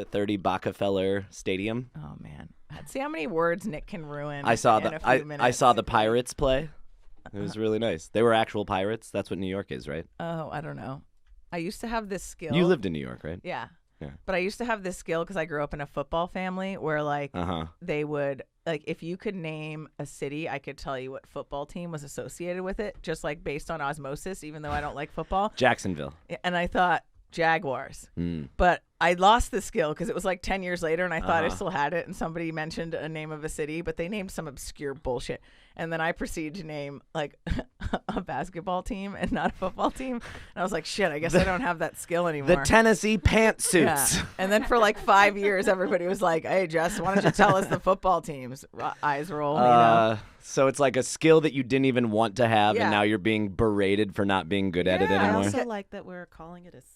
at 30 Rockefeller Stadium. Oh man, see how many words Nick can ruin. I saw in a few minutes. I saw the Pirates play. It was really nice. They were actual pirates. That's what New York is, right? Oh, I don't know. I used to have this skill. You lived in New York, right? Yeah. Yeah. But I used to have this skill because I grew up in a football family where like they would like if you could name a city, I could tell you what football team was associated with it, just like based on osmosis, even though I don't like football. Jacksonville. And I thought Jaguars. But I lost the skill because it was like 10 years later and I thought I still had it and somebody mentioned a name of a city, but they named some obscure bullshit. And then I proceeded to name like a basketball team and not a football team. And I was like, shit, I guess I don't have that skill anymore. The Tennessee Pantsuits. Yeah. And then for like 5 years, everybody was like, hey, Jess, why don't you tell us the football teams? Eyes roll, you know? So it's like a skill that you didn't even want to have, Yeah. and now you're being berated for not being good at it Yeah. I anymore. also like that we're calling it a skill.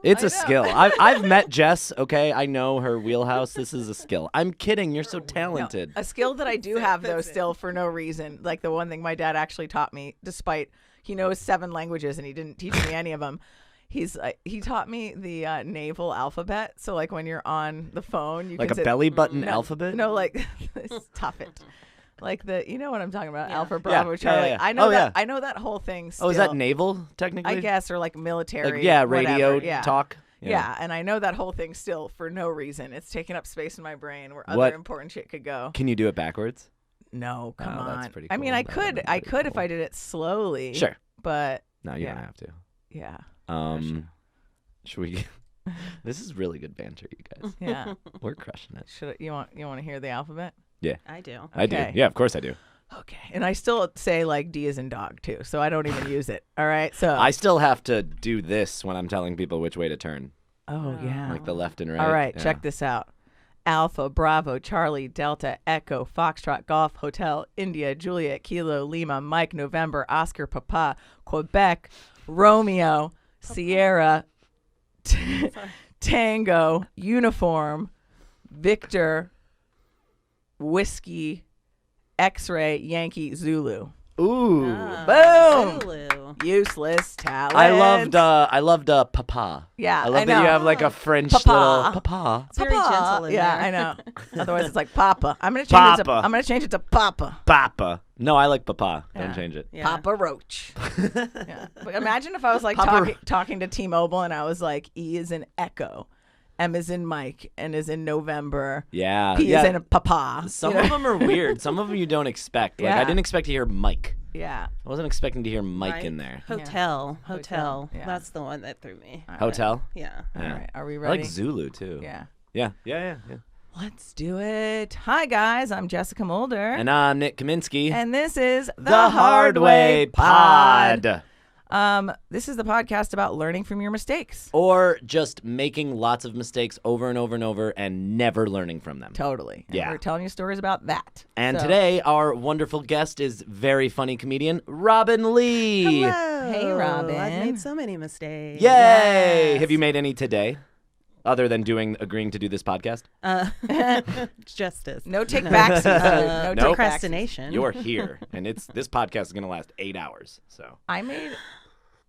It's I a know. skill. I've met Jess, okay? I know her wheelhouse. This is a skill. I'm kidding. You're so talented. A skill that I do have, though, still for no reason. Like the one thing my dad actually taught me, despite he knows 7 languages and he didn't teach me any of them. He taught me the naval alphabet. So like when you're on the phone, you Like can a say, belly button alphabet? No, like stop it. Like you know what I'm talking about? Yeah. Alpha, Bravo, Yeah, Charlie. yeah. I know Oh, that. yeah. I know that whole thing. Still, Oh, is that naval, technically? I guess, or like military. Like, yeah, radio whatever. Yeah. talk. Yeah, and I know that whole thing still for no reason. It's taking up space in my brain where What? other important shit could go. Can you do it backwards? No, come Oh, on. that's pretty I mean, cool. I That could, would've been I pretty could if cool. I did it slowly. Sure. But No, you Yeah. don't have to. yeah, Should we? This is really good banter, you guys. yeah. We're crushing it. Should you want to hear the alphabet? I do. I do. Okay. Yeah, of course I do. Okay, and I still say like D as in dog too, so I don't even use it. All right, so I still have to do this when I'm telling people which way to turn, oh yeah. like the left and right. All right, Yeah. check this out. Alpha, Bravo, Charlie, Delta, Echo, Foxtrot, Golf, Hotel, India, Juliet, Kilo, Lima, Mike, November, Oscar, Papa, Quebec, Romeo, Sierra, Tango, Uniform, Victor, Whiskey, X-Ray, Yankee, Zulu. Ooh. Boom! Zulu. Useless talent. I loved Papa. Yeah, I love I that you know. have like a French Papa. little Papa. It's very gentle in Yeah, there. I know. Otherwise, it's like Papa. I'm gonna change it. Papa. I'm gonna change it to Papa. Papa. No, I like Papa. Yeah. Don't change it. Yeah. Papa Roach. Yeah. But imagine if I was like Papa talking to T-Mobile and I was like, E is in Echo, M is in Mike, N is in November, Yeah. P yeah. is in Papa. Some You know? of them are weird. Some of them you don't expect. Like Yeah. I didn't expect to hear Mike. Yeah. I wasn't expecting to hear Mike Right. in there. Hotel. Yeah. That's the one that threw me. All right. Hotel. Yeah. All Yeah. right. Are we I ready? like Zulu too. Yeah. Yeah. Let's do it. Hi guys, I'm Jessica Mulder, And I'm Nick Kaminsky. and this is the Hard Way Pod. This is the podcast about learning from your mistakes. Or just making lots of mistakes over and over and over and never learning from them. Totally. And Yeah. we're telling you stories about that. And So- today, our wonderful guest is very funny comedian Robyn Lee. Hello. Hey, Robyn. I've made so many mistakes. Yay! Yes. Have you made any today? Other than agreeing to do this podcast? Justice. No take backsies. No Nope. Procrastination. You're here, and this podcast is going to last 8 hours. So I made.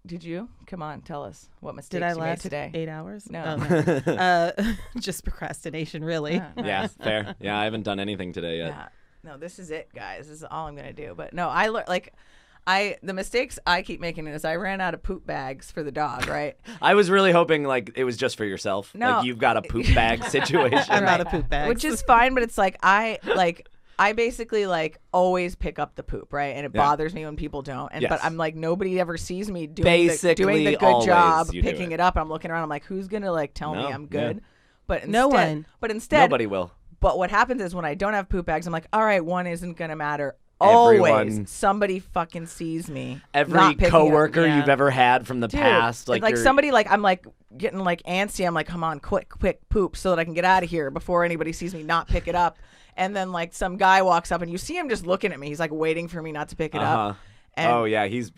Did you? Come on, tell us what mistakes Did I you made last today. 8 hours? No. Oh, no. Just procrastination, really. yeah, fair. Yeah, I haven't done anything today yet. Yeah. No, this is it, guys. This is all I'm gonna do. But no, I learned the mistakes I keep making is I ran out of poop bags for the dog, right? I was really hoping like it was just for yourself. No. Like you've got a poop bag situation. I'm Right. out of poop bags. Which is fine, but it's like I basically like always pick up the poop, right? And it Yeah. bothers me when people don't. And Yes. but I'm like nobody ever sees me doing Basically, the good always job you do picking it. it up. I'm looking around. I'm like, who's gonna like tell me No, I'm good? yeah. But No instead, one. But instead, Nobody will. But what happens is when I don't have poop bags, I'm like, all right, one isn't gonna matter. Everyone- Always somebody fucking sees me. Every not picking coworker up. Yeah. you've ever had from the Dude, past, like you're- somebody like I'm like getting like antsy. I'm like, come on, quick poop so that I can get out of here before anybody sees me not pick it up. And then like some guy walks up and you see him just looking at me. He's like waiting for me not to pick it up. And, oh yeah, he's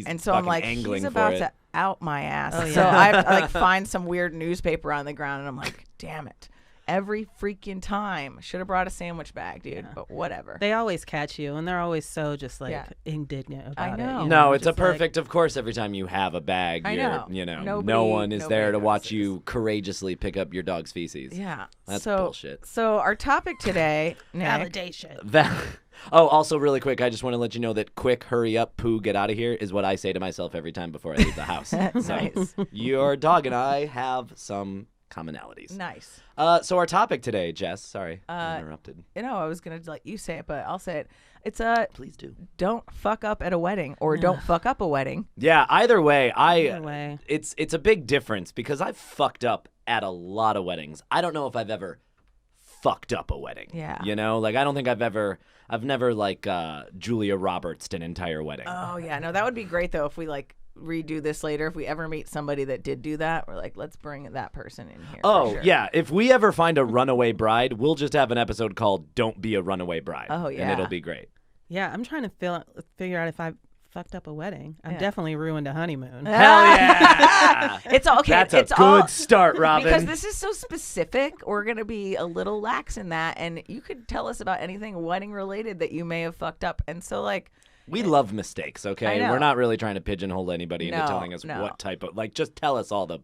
and so I'm fucking like, angling he's for about it. to out my ass. Oh, So yeah. I have to like find some weird newspaper on the ground and I'm like, damn it. every freaking time. Should have brought a sandwich bag, dude. But whatever. They always catch you, and they're always so just like Yeah. indignant I about know. it. No, it's a just like- perfect. Of course, every time you have a bag, I know. no Nobody- one is there to nobody watch notices. you courageously pick up your dog's feces. Yeah. That's so, bullshit. So our topic today, Nick, Validation. Oh, also really quick, I just want to let you know that quick, hurry up, poo, get out of here is what I say to myself every time before I leave the house. Nice. So your dog and I have some commonalities. Nice. So our topic today, Jess, sorry, I interrupted. I was gonna let you say it, but I'll say it. It's Please do. don't fuck up at a wedding or don't fuck up a wedding. Yeah, either way, Either way. it's a big difference because I've fucked up at a lot of weddings. I don't know if I've ever fucked up a wedding. Yeah. You know, like I don't think I've never like Julia Roberts'd an entire wedding. Oh yeah, no, that would be great though if we like redo this later. If we ever meet somebody that did do that, we're like, let's bring that person in here. Oh, for sure. yeah. If we ever find a runaway bride, we'll just have an episode called Don't Be a Runaway Bride. Oh, yeah. And it'll be great. Yeah, I'm trying to figure out if I fucked up a wedding. I've definitely ruined a honeymoon. Hell yeah! It's all okay. That's it's a good all, start, Robyn. because this is so specific. We're gonna be a little lax in that, and you could tell us about anything wedding related that you may have fucked up. And so, like, We love mistakes, okay? I know. We're not really trying to pigeonhole anybody into No, telling us no. what type of, like, just tell us all the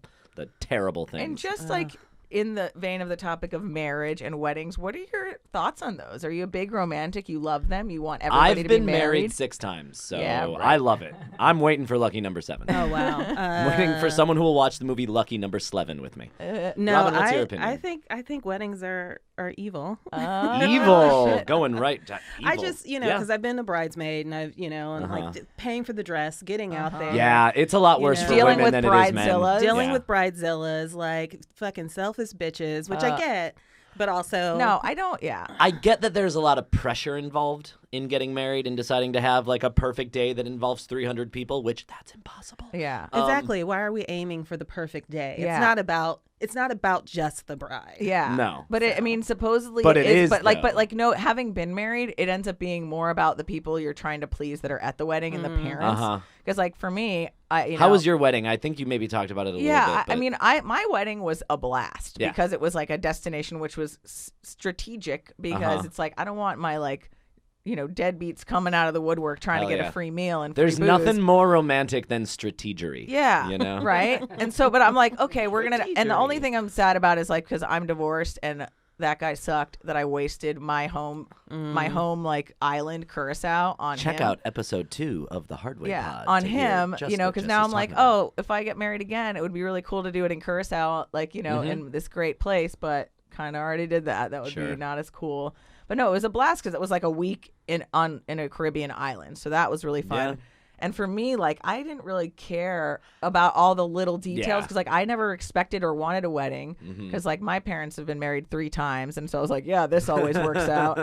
terrible things. and just like in the vein of the topic of marriage and weddings, what are your thoughts on those? Are you a big romantic? You love them? You want everybody I've to been be married 6 times, so Yeah, right. I love it. I'm waiting for lucky number 7. Oh wow. I'm waiting for someone who will watch the movie Lucky Number 11 with me. No, Robyn, what's your opinion? I think weddings are evil. Evil, shit. going right to evil. I just, Yeah. because I've been a bridesmaid and I've, and Uh-huh. like paying for the dress, getting out there. Yeah, it's a lot worse know. for Dealing women with than it is men. bridezillas. Dealing Yeah. with bridezillas, like fucking selfish bitches, which I get, but also No, I don't. Yeah. I get that there's a lot of pressure involved in getting married and deciding to have like a perfect day that involves 300 people, which that's impossible. Yeah. Exactly. Why are we aiming for the perfect day? Yeah. It's not about just the bride. Yeah. No. But I mean, supposedly But it is, but though. no, having been married, it ends up being more about the people you're trying to please that are at the wedding and the parents. Uh-huh. Because like for me, How was your wedding? I think you maybe talked about it a little bit. I but- mean, my wedding was a blast Yeah. because it was like a destination which was strategic because Uh-huh. it's like I don't want my deadbeats coming out of the woodwork trying Hell to get yeah. a free meal and There's free booze. nothing more romantic than strategery. Yeah. You know? Right. And so, but I'm like, okay, we're going to, and the only Strategery. thing I'm sad about is like, cause I'm divorced and that guy sucked that I wasted my home like island Curacao on Check him. out episode 2 of the Hardway Pod. On to hear him, just what because Jess now is I'm like, talking about. oh, if I get married again, it would be really cool to do it in Curacao, like, in this great place, but kind of already did that. That would Sure. be not as cool. But no, it was a blast because it was like a week in a Caribbean island. So that was really fun. Yeah. And for me, like, I didn't really care about all the little details Yeah. because, like, I never expected or wanted a wedding Mm-hmm. because, like, my parents have been married 3 times. And so I was like, yeah, this always works out,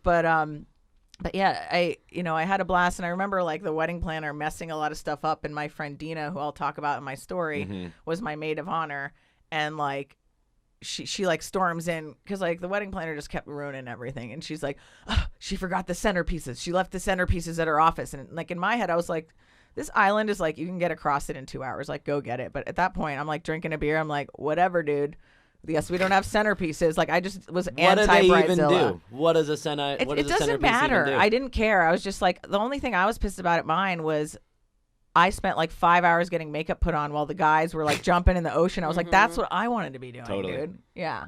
But yeah, I had a blast. And I remember, like, the wedding planner messing a lot of stuff up. And my friend Dina, who I'll talk about in my story, Mm-hmm. was my maid of honor. And, like, she like storms in because like the wedding planner just kept ruining everything, and she's like, oh, she forgot the centerpieces. She left the centerpieces at her office, and like in my head, I was like, this island is like you can get across it in 2 hours. Like go get it. But at that point, I'm like drinking a beer. I'm like, whatever, dude. Yes, we don't have centerpieces. Like I just was What do they even anti-bridezilla. do? What does a It doesn't doesn't matter. I didn't care. I was just like, the only thing I was pissed about at mine was I spent like 5 hours getting makeup put on while the guys were like jumping in the ocean. I was like, that's what I wanted to be doing, Totally. dude. Yeah.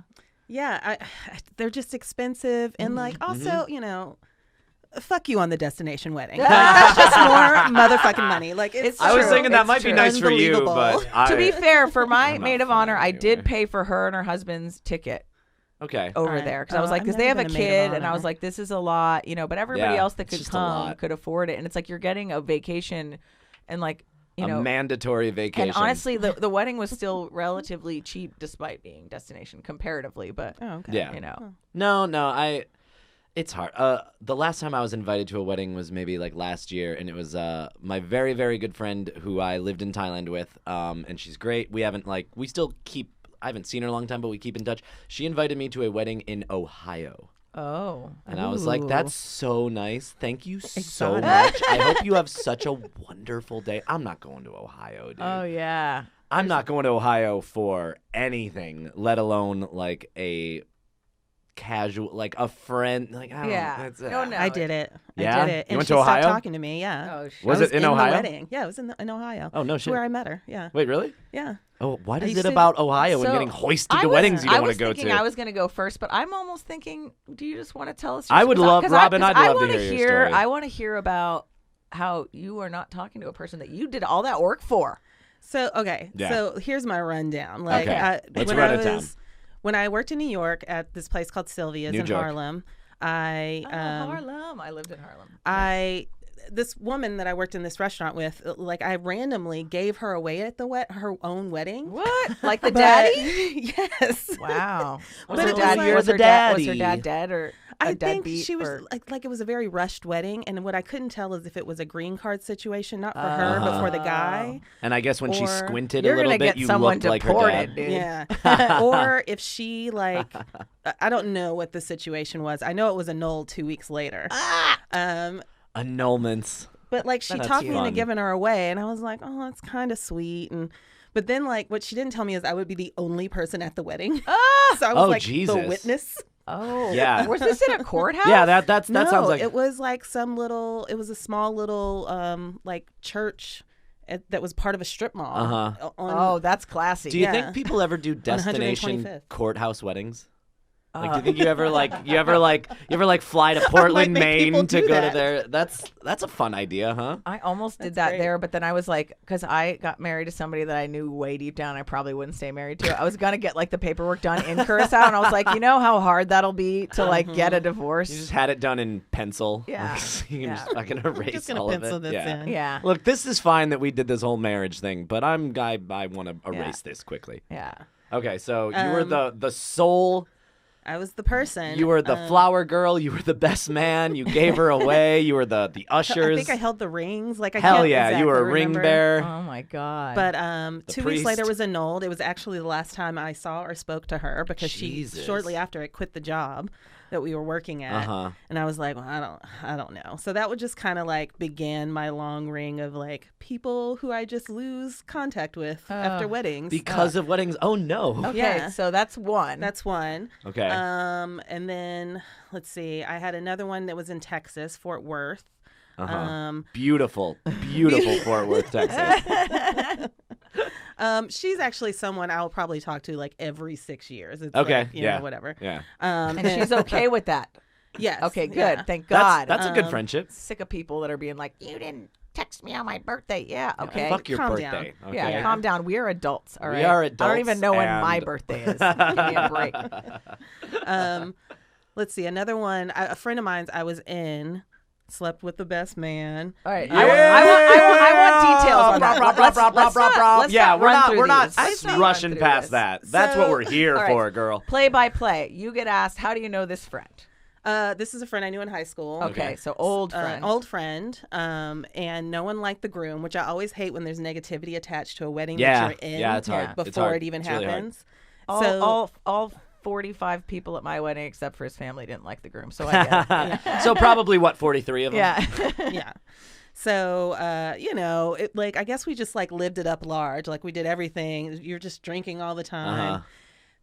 Yeah, they're just expensive and like also, fuck you on the destination wedding. That's just more motherfucking money. Like it's I was true. thinking that It's might be true. nice for you, Unbelievable. but To be fair, for my I'm not maid of honor, fine I did anyway. pay for her and her husband's ticket okay. over Alright. there because I was Oh, like, I've because they have never a been a maid of kid, and I honor. was like, this is a lot, but everybody Yeah, else that it's could just a come lot. could afford it, and it's like you're getting a vacation, and like a mandatory vacation. and honestly, the wedding was still relatively cheap despite being destination comparatively, but Oh, okay. Yeah. No, it's hard. The last time I was invited to a wedding was maybe like last year, and it was my very, very good friend who I lived in Thailand with, and she's great. I haven't seen her in a long time, but we keep in touch. She invited me to a wedding in Ohio. oh, And I was like, Ooh. that's so nice. Thank you so Exotic. much. I hope you have such a wonderful day. I'm not going to Ohio, dude. oh yeah, I'm not going to Ohio for anything, let alone like a casual, like a friend. Like, I don't know. It's, No, no. I did it. Yeah? I did it. You and went she to stopped Ohio? talking to me. Yeah. Oh, shit. Was I it in the Ohio? wedding. Yeah, it was in Ohio. Oh, no That's shit. where I met her. Yeah. Wait, really? Yeah. Oh, what is used it to- about Ohio and So, getting hoisted I to was- weddings you I don't want was to go thinking to? I was going to go first, but I'm almost thinking, do you just want to tell us your I would story? love, 'Cause Robyn, I'd I love to wanna hear your story. I want to hear about how you are not talking to a person that you did all that work for. So, okay. Yeah. So here's my rundown. Like, Okay. Let's when run I it down. was, when I worked in New York at this place called Sylvia's New in York. Harlem, I Harlem. I lived in Harlem. this woman that I worked in this restaurant with, like I randomly gave her away at her own wedding. What? Like the But- daddy? Yes. Wow. But Was it her was dad? like- Was You're her the dad? Was her daddy. dad dead or a I think deadbeat? she was or- like it was a very rushed wedding, and what I couldn't tell is if it was a green card situation, not for her but for the guy. And I guess when she Or- squinted You're a little gonna bit, get you someone looked like her deported, dad. dude. Yeah. Or if she like, I don't know what the situation was. I know it was annulled 2 weeks later. Annulments. But like she That's talked me into fun. giving her away, and I was like, oh, that's kind of sweet. But then like what she didn't tell me is I would be the only person at the wedding. So I was Oh, like Jesus. the witness. Oh. Yeah. Was this in a courthouse? Yeah, that No, sounds like it was like it was a small little like church that was part of a strip mall. Uh-huh. Oh, that's classy. Do you Yeah. think people ever do destination 125th. courthouse weddings? Like, do you think you ever fly to Portland, make people Maine to do go that. to there? That's a fun idea, huh? I almost did That's that great. there, but then I was like, because I got married to somebody that I knew way deep down I probably wouldn't stay married to. I was gonna get like the paperwork done in Curacao, and I was like, you know how hard that'll be to like get a divorce. You just had it done in pencil. Yeah. You can Yeah. just fucking erase just gonna all of pencil it. this Yeah. in. Yeah. Look, this is fine that we did this whole marriage thing, but I want to erase this quickly. Yeah. Okay, so you were the soul. I was the person. You were the flower girl. You were the best man. You gave her away. You were the ushers. I think I held the rings. Like I Hell can't yeah, you were a exactly ring remember. bearer. Oh my god. But 2 weeks later priest. was annulled. It was actually the last time I saw or spoke to her because Jesus. she shortly after it quit the job that we were working at. Uh-huh. And I was like, well, I don't know. So that would just kind of like began my long ring of like people who I just lose contact with after weddings. Because of weddings. Oh no. okay, yeah. so that's one. That's one. Okay. And then let's see. I had another one that was in Texas, Fort Worth. Beautiful Fort Worth, Texas. She's actually someone I'll probably talk to like every 6 years. It's Okay, like, you yeah. know, whatever. Yeah. and she's okay with that. Yes. Okay, good. yeah. Thank That's God. that's a good friendship. Sick of people that are being like, you didn't text me on my birthday. Yeah. Okay. Fuck your calm birthday. down. Okay. Yeah, calm down. We are adults. All right. We are I don't even adults know when my and- birthday is. Give me a break. Let's see. Another one. A friend of mine's I was in. Slept with the best man. All right. Yeah. I want details on that. Let's Yeah, not we're run not through we're not these. Let's not run rushing through past this. that. That's what So- we're here All right. for, girl. Play by play. You get asked, how do you know this friend? This is a friend I knew in high school. Okay, so old friend. Old friend. And no one liked the groom, which I always hate when there's negativity attached to a wedding Yeah. that you're in. Yeah, it's hard. Before It's hard. it even It's really hard. happens. all 45 people at my wedding, except for his family, didn't like the groom. So I get it. So probably what 43 of them. Yeah. Yeah. So, you know, it like I guess we just like lived it up large. Like we did everything. You're just drinking all the time. Uh-huh.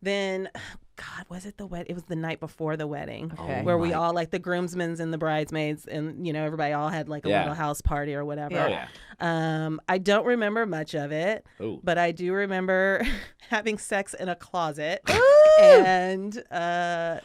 Then, God, was it the wedding? It was the night before the wedding, Okay. where we my- all like the groomsmen's and the bridesmaids, and you know everybody all had like a Yeah. little house party or whatever. Yeah. Oh yeah. I don't remember much of it, Ooh. but I do remember having sex in a closet, and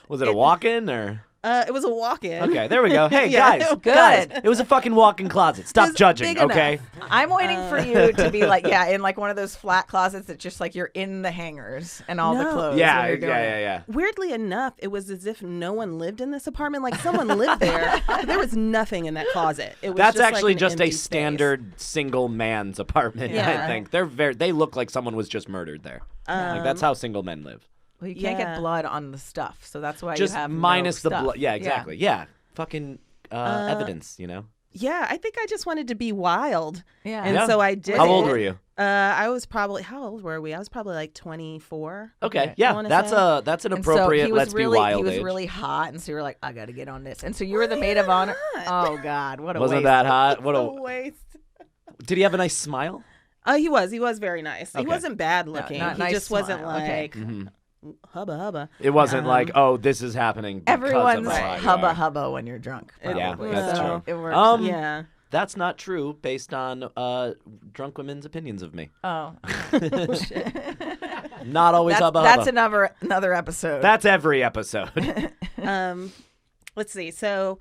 Was it a walk-in or? it was a walk-in. Okay, there we go. Hey Yeah. guys, Good. guys, it was a fucking walk-in closet. Stop was judging, big enough. okay? I'm waiting for you to be like, yeah, in like one of those flat closets that just like you're in the hangers and all the No. clothes. Yeah, when you're doing it. yeah. Weirdly enough, it was as if no one lived in this apartment. Like someone lived there, but there was nothing in that closet. It was That's just actually like an just a empty space. standard single man's apartment. I Yeah. think they look like someone was just murdered there. Like that's how single men live. Well, you can't get Yeah. blood on the stuff, so that's why Just you have minus no the stuff. blood. Yeah, exactly. Yeah, fucking evidence. You know. Yeah, I think I just wanted to be wild. Yeah. And Yeah. so I did. How old it. were you? I was probably. How old were we? I was probably like 24. Okay, Okay. yeah, wanna that's say. that's an And appropriate. so he was Let's really, be wild. He was age. really hot, and so you were like, I got to get on this. And so you were the maid of honor. Oh God, what a Wasn't waste. that hot? What A a. waste. Did he have a nice smile? Oh, he was very nice. He Okay. wasn't bad looking. not he nice just wasn't smile. Okay. like hubba hubba. It wasn't like, oh, this is happening because Everyone's of how hot you hubba are. hubba when you're drunk. Yeah, Probably. that's So true. It works. Yeah. That's not true based on drunk women's opinions of me. Oh. Not always hubba That's hubba. another episode. That's every episode. Let's see. So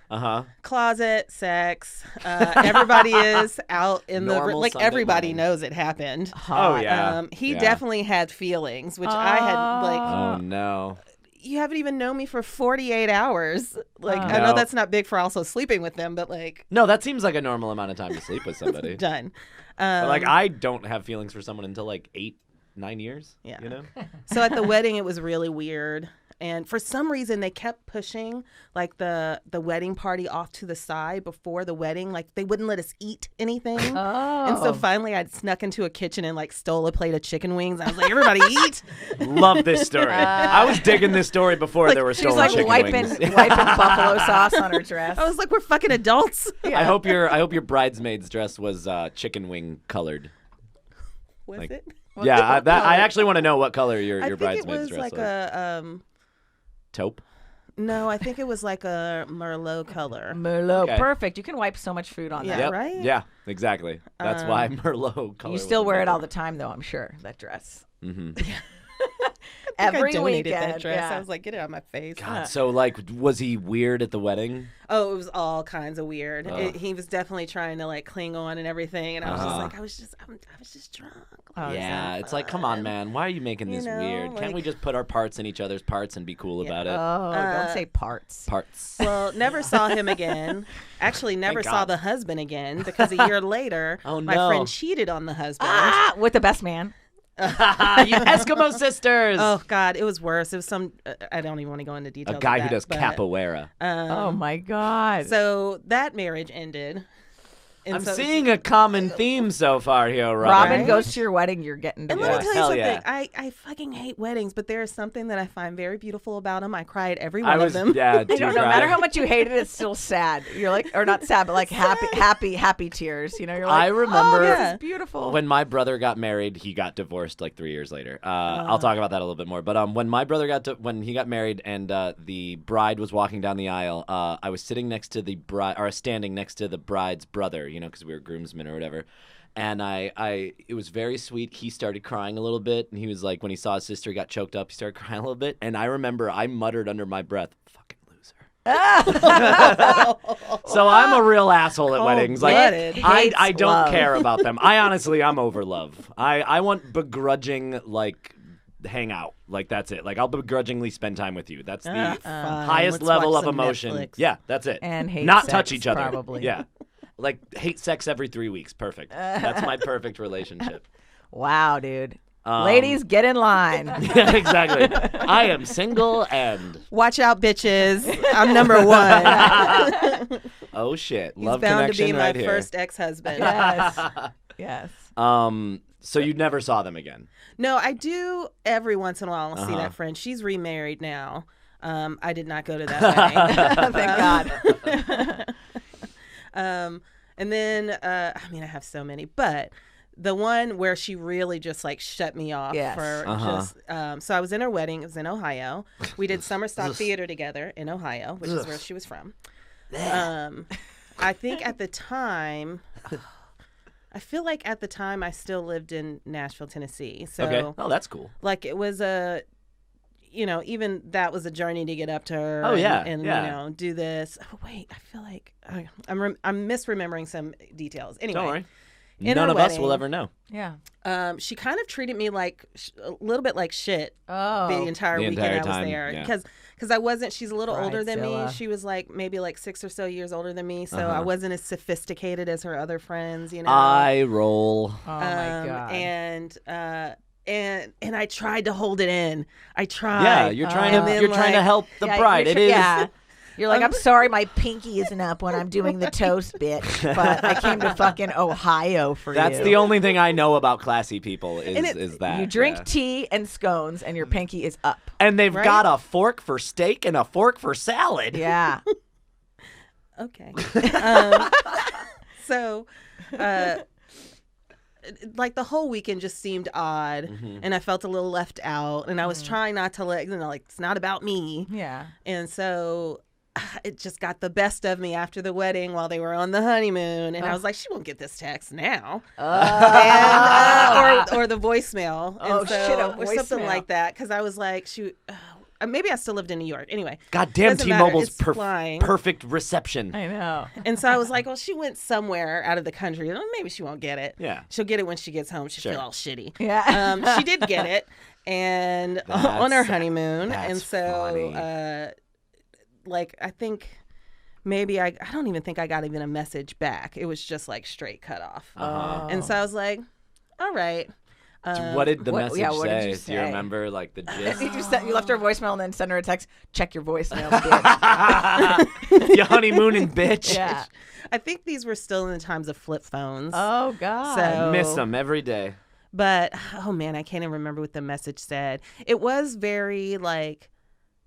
Uh-huh. closet sex. Everybody is out in Normal like Sunday everybody morning. knows it happened. Oh, yeah. He Yeah. definitely had feelings, which I had like. Oh, no. You haven't even known me for 48 hours. Like I No. know that's not big for also sleeping with them, but like No, that seems like a normal amount of time to sleep with somebody. done. But, like, I don't have feelings for someone until, like, 8-9 years. Yeah. You know? So at the wedding, it was really weird. And for some reason, they kept pushing like the wedding party off to the side before the wedding. Like they wouldn't let us eat anything. Oh. And so finally, I snuck into a kitchen and like stole a plate of chicken wings. I was like, "Everybody eat!" Love this story. I was digging this story before there were She's stolen like chicken wiping wings. buffalo sauce on her dress. I was like, "We're fucking adults." I hope your bridesmaid's dress was chicken wing colored. Was Like- it? Yeah, I actually want to know what color your I think it bridesmaid's was dress like was. a Taupe. no, I think it was like a Merlot color. Merlot. Okay. Perfect. You can wipe so much food on Yeah. that. Yep. right? Yeah, exactly. That's why Merlot color. You still was wear it all involved. the time, though, I'm sure, that dress. Mm-hmm. Every I donated weekend. that dress. Yeah. I was like, "Get it out of my face." God, so like, was he weird at the wedding? Oh, it was all kinds of weird. Ugh. He was definitely trying to like cling on and everything, and I was just Uh-huh. like, I was just drunk. Oh, Yeah, it's like, come on, man. Why are you making this You know, weird? Can't like- we just put our parts in each other's parts and be cool about it? Oh, don't say parts. Parts. Well, never saw him again. Actually, never Thank saw God. the husband again because a year later, Oh, my no. friend cheated on the husband. Ah, with the best man. You Eskimo sisters. Oh God, it was worse. It was some. I don't even want to go into details. A guy of who that, does but, capoeira. Oh, my God. So that marriage ended. And I'm so, seeing a common theme so far here, Robyn. Robyn Right? goes to your wedding, you're getting And divorced. let me tell you Hell something. yeah. I fucking hate weddings, but there is something that I find very beautiful about them. I cry at every I one was, of them. yeah, I don't know. No matter how much you hate it, it's still sad. You're like, or not sad, but like happy tears. You know, you're like, I remember oh, this Yeah. is beautiful. when my brother got married, he got divorced like 3 years later. I'll talk about that a little bit more. But when my brother when he got married and the bride was walking down the aisle, I was sitting next to the bride, or standing next to the bride's brother, you know, because we were groomsmen or whatever. And it was very sweet. He started crying a little bit, and he was like, when he saw his sister got choked up, he started crying a little bit. And I remember I muttered under my breath, "Fucking loser." So I'm a real asshole at weddings. Like Cold-blooded. I don't love. care about them. I'm over love. I want begrudging like hang out. Like that's it. Like I'll begrudgingly spend time with you. That's the highest Let's level watch of some emotion. Netflix. Yeah, that's it. And hate not sex, touch each other. probably. Yeah. Like hate sex every 3 weeks. Perfect. That's my perfect relationship. Wow, dude. Ladies, get in line. Yeah, exactly. I am single and Watch out, bitches. I'm number one. oh shit. He's Love bound to connection be my right here. first ex-husband. Yes. Yes. So you never saw them again. No, I do every once in a while. I'll see Uh-huh. that friend. She's remarried now. I did not go to that wedding. Thank God. And then, I mean, I have so many, but the one where she really just like shut me off Yes. for just, so I was in her wedding. It was in Ohio. We did summer stock theater together in Ohio, which is where she was from. I think at the time, I feel like at the time I still lived in Nashville, Tennessee. So Okay. Oh, that's cool. like it was even that was a journey to get up to her. Oh, yeah, and yeah. you know, do this. Oh, wait, I feel like I'm misremembering some details. Anyway, Don't worry. in None her of us will wedding- ever know. Yeah. she kind of treated me like a little bit like shit Oh. the entire The weekend entire I was time, there yeah. because I wasn't. She's a little older than me. Bridezilla. She was like maybe like 6 or so years older than me, so Uh-huh. I wasn't as sophisticated as her other friends. You know. I roll. Oh my God. And I tried to hold it in. I tried. Yeah, you're trying And to then, you're trying to like- help the Yeah, bride. you're It is. Yeah. You're like, I'm sorry my pinky isn't up when I'm doing the toast, bitch. But I came to fucking Ohio for That's you. the only thing I know about classy people is that You drink yeah. tea and scones and your pinky is up. and they've Right? got a fork for steak and a fork for salad. Yeah. Okay. So, like the whole weekend just seemed odd, and I felt a little left out, and I was trying not to like it's not about me. Yeah. And so it just got the best of me after the wedding while they were on the honeymoon, and I was like, she won't get this text now, or the voicemail, and or something like that, because I was like, maybe I still lived in New York. Anyway, goddamn T-Mobile's perfect reception. I know. And so I was like, well, she went somewhere out of the country. Maybe she won't get it. Yeah, she'll get it when she gets home. She'll feel all shitty. Yeah. She did get it, and on her honeymoon, that's and so funny. like I think maybe I don't even think I got even a message back. It was just like straight cut off. And so I was like, all right. What did the message what say? did you say? Do you remember, like, the gist? You left her a voicemail and then sent her a text. Check your voicemail, bitch. You honeymooning, bitch. Yeah. I think these were still in the times of flip phones. Oh, God. So, I miss them every day. But, oh, man, I can't even remember what the message said. It was very, like,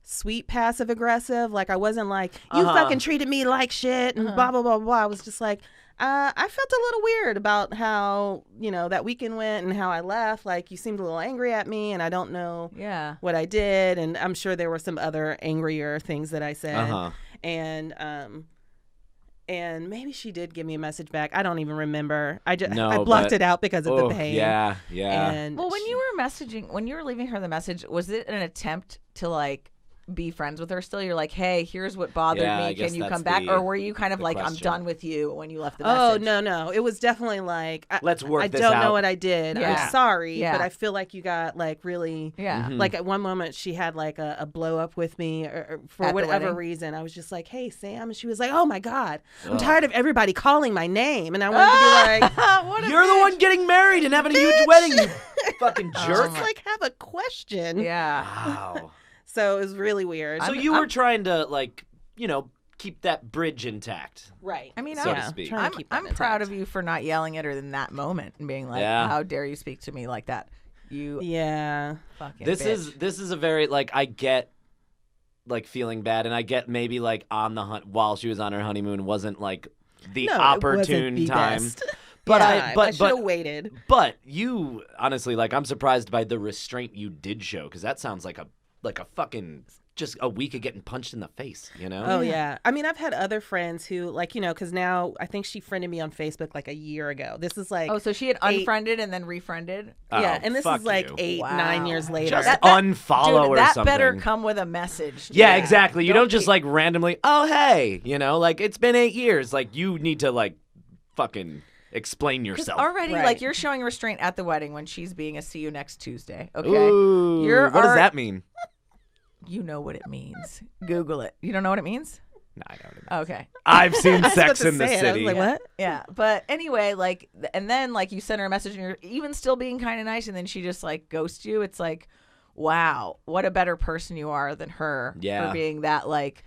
sweet passive aggressive. Like, I wasn't like, you fucking treated me like shit and blah, blah, blah, blah. I was just like, I felt a little weird about how, that weekend went and how I left. Like, you seemed a little angry at me, and I don't know what I did. And I'm sure there were some other angrier things that I said. And maybe she did give me a message back. I don't even remember. I blocked it out because of the pain. Yeah. And when you were leaving her the message, was it an attempt to, like, be friends with her still? You're like, hey, here's what bothered me. Can you come back? Or were you kind of like, question. I'm done with you when you left the message? Oh, no. It was definitely like, let's work this out. I don't out. know what I did. Yeah. I'm sorry, Yeah. but I feel like you got like really, like at one moment she had like a blow up with me or for at whatever reason. I was just like, hey, Sam. And she was like, oh my God, I'm tired of everybody calling my name. And I wanted to be like, you're the one getting married and having a huge wedding, you fucking jerk. Just like have a question. Yeah. Wow. So it was really weird. So you were trying to, like, keep that bridge intact. Right. I mean, so to speak. I'm proud of you for not yelling at her in that moment and being like, how dare you speak to me like that? You fucking bitch. This is a very, like, I get, like, feeling bad, and I get maybe, like, on the hunt while she was on her honeymoon wasn't, like, the opportune time. Best. But I should have waited. But you, honestly, like, I'm surprised by the restraint you did show, because that sounds like a fucking just a week of getting punched in the face, Oh, yeah. I mean, I've had other friends who, like, because now I think she friended me on Facebook like a year ago. This is like... Oh, so she had unfriended and then refriended? Yeah, and this is like 8-9 years later. Just unfollow dude, or that something. That better come with a message. Yeah, exactly. You don't just, like, randomly, oh, hey, like, it's been 8 years. Like, you need to, like, fucking... explain yourself. Already, like, you're showing restraint at the wedding when she's being a see you next Tuesday. Okay. Ooh, what does that mean? You know what it means. Google it. You don't know what it means? No, I don't. Okay. I've seen Sex in the City. I was like, what? Yeah. But anyway, like, and then, like, you send her a message and you're even still being kind of nice, and then she just, like, ghosts you. It's like, wow, what a better person you are than her for being that, like,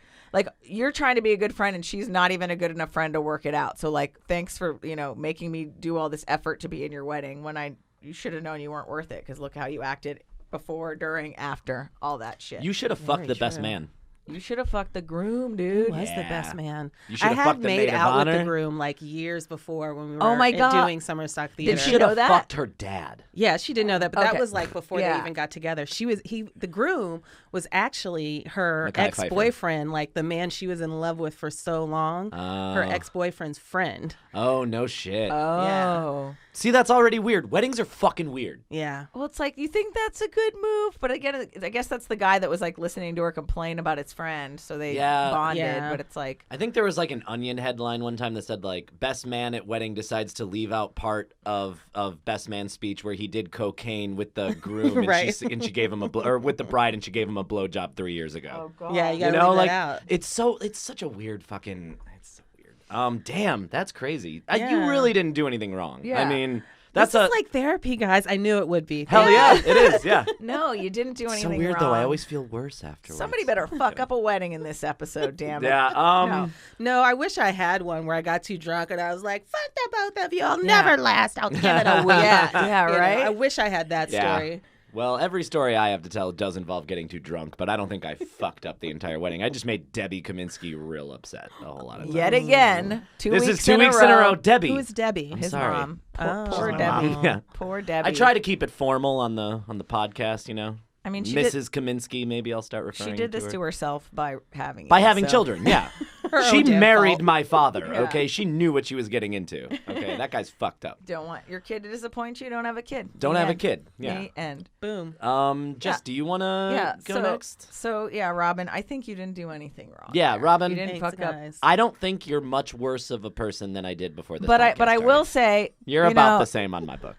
you're trying to be a good friend and she's not even a good enough friend to work it out. So, like, thanks for, making me do all this effort to be in your wedding when you should have known you weren't worth it, because look how you acted before, during, after, all that shit. You should have fucked the best man. You should have fucked the groom, dude. Who was the best man? You should have fucked the maid of out honor. with the groom like years before when we were doing summer stock theater. Did she know that? Fucked her dad. Yeah, she didn't know that, but that was like before they even got together. The groom was actually her ex-boyfriend, like the man she was in love with for so long. Her ex-boyfriend's friend. Oh, no shit. Oh. Yeah. See, that's already weird. Weddings are fucking weird. Yeah. Well, it's like, you think that's a good move, but again, I guess that's the guy that was like listening to her complain about his friend, so they bonded. Yeah. But it's like, I think there was like an Onion headline one time that said like best man at wedding decides to leave out part of best man's speech where he did cocaine with the groom and, she gave him or with the bride and she gave him a blowjob 3 years ago. oh god, Yeah, you gotta leave that out. It's such a weird fucking. It's so weird. Damn, that's crazy. Yeah. You really didn't do anything wrong. Yeah. I mean. This is like therapy, guys. I knew it would be. Hell yeah, it is. Yeah. No, you didn't do It's anything so weird wrong. though. I always feel worse afterwards. Somebody better fuck up a wedding in this episode, damn it. Yeah. No, I wish I had one where I got too drunk and I was like, "Fuck the both of you. I'll never last. I'll give it a week." Yeah, You know, right. I wish I had that story. Well, every story I have to tell does involve getting too drunk, but I don't think I fucked up the entire wedding. I just made Debbie Kaminsky real upset a whole lot of times. Yet again, 2 This weeks is 2 weeks in a row. Debbie. Who is Debbie? I'm His sorry. mom. Poor Oh. Debbie. Mom. Yeah. Poor Debbie. I try to keep it formal on the podcast, you know. I mean, Mrs. Kaminsky, maybe I'll start referring she did this her. to herself by having children, yeah. Her She own damn married fault. my father, Yeah. okay? She knew what she was getting into, okay? That guy's fucked up. Don't want your kid to disappoint you. Don't have a kid. Don't The have a end. kid, yeah. The end. Boom. Jess, do you want to go next? So yeah, Robyn, I think you didn't do anything wrong. Yeah, there. Robyn. You didn't Thanks, fuck up. guys. I don't think you're much worse of a person than I did before this But I podcast will started. say You're you about know, the same on my book.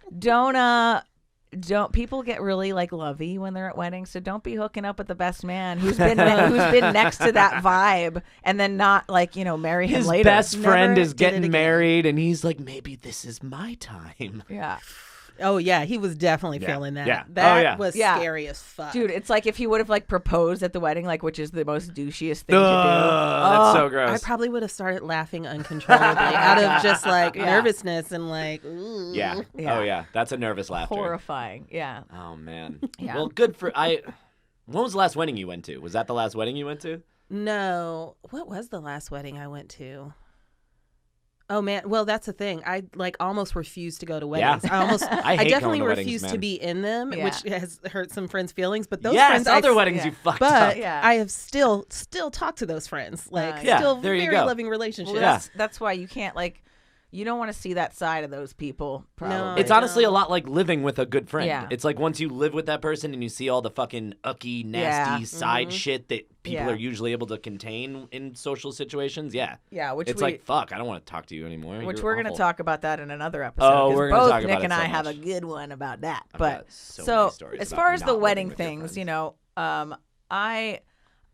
Don't people get really like lovey when they're at weddings? So don't be hooking up with the best man who's been next to that vibe and then not like marry him His later. best friend Never is did it getting again. married, and he's like, maybe this is my time. Yeah. Oh yeah, he was definitely Yeah. feeling that. Yeah. That Oh, yeah. was Yeah. scary as fuck. Dude, it's like if he would have like proposed at the wedding, like which is the most douchiest thing to do. That's so gross. I probably would have started laughing uncontrollably out of just like Yeah. nervousness and like, ooh. Yeah. Yeah. Oh, yeah. That's a nervous laughter. Horrifying. Yeah. Oh, man. Yeah. Well, good for... When was the last wedding you went to? Was that the last wedding you went to? No, what was the last wedding I went to? Oh man, well that's the thing. I like almost refused to go to weddings. Yeah. I hate definitely going to weddings, refused to man. be in them, Yeah. which has hurt some friends' feelings. But those yes, friends, other I, weddings yeah. you fucked but up. Yeah. I have still talked to those friends, like Yeah, still there you very go. loving relationships. Well, Yeah. that's why you can't like you don't want to see that side of those people. Probably. It's honestly a lot like living with a good friend. Yeah. It's like once you live with that person and you see all the fucking ucky, nasty Yeah. side shit that people Yeah. are usually able to contain in social situations. Yeah. Yeah, which It's we like, fuck, I don't want to talk to you anymore. which You're we're going to awful. talk about that in another episode. Oh, 'cause we're gonna both talk about Nick it and so I have a much. good one about that. I've But got so many stories as about far as not the living wedding with your things, friends.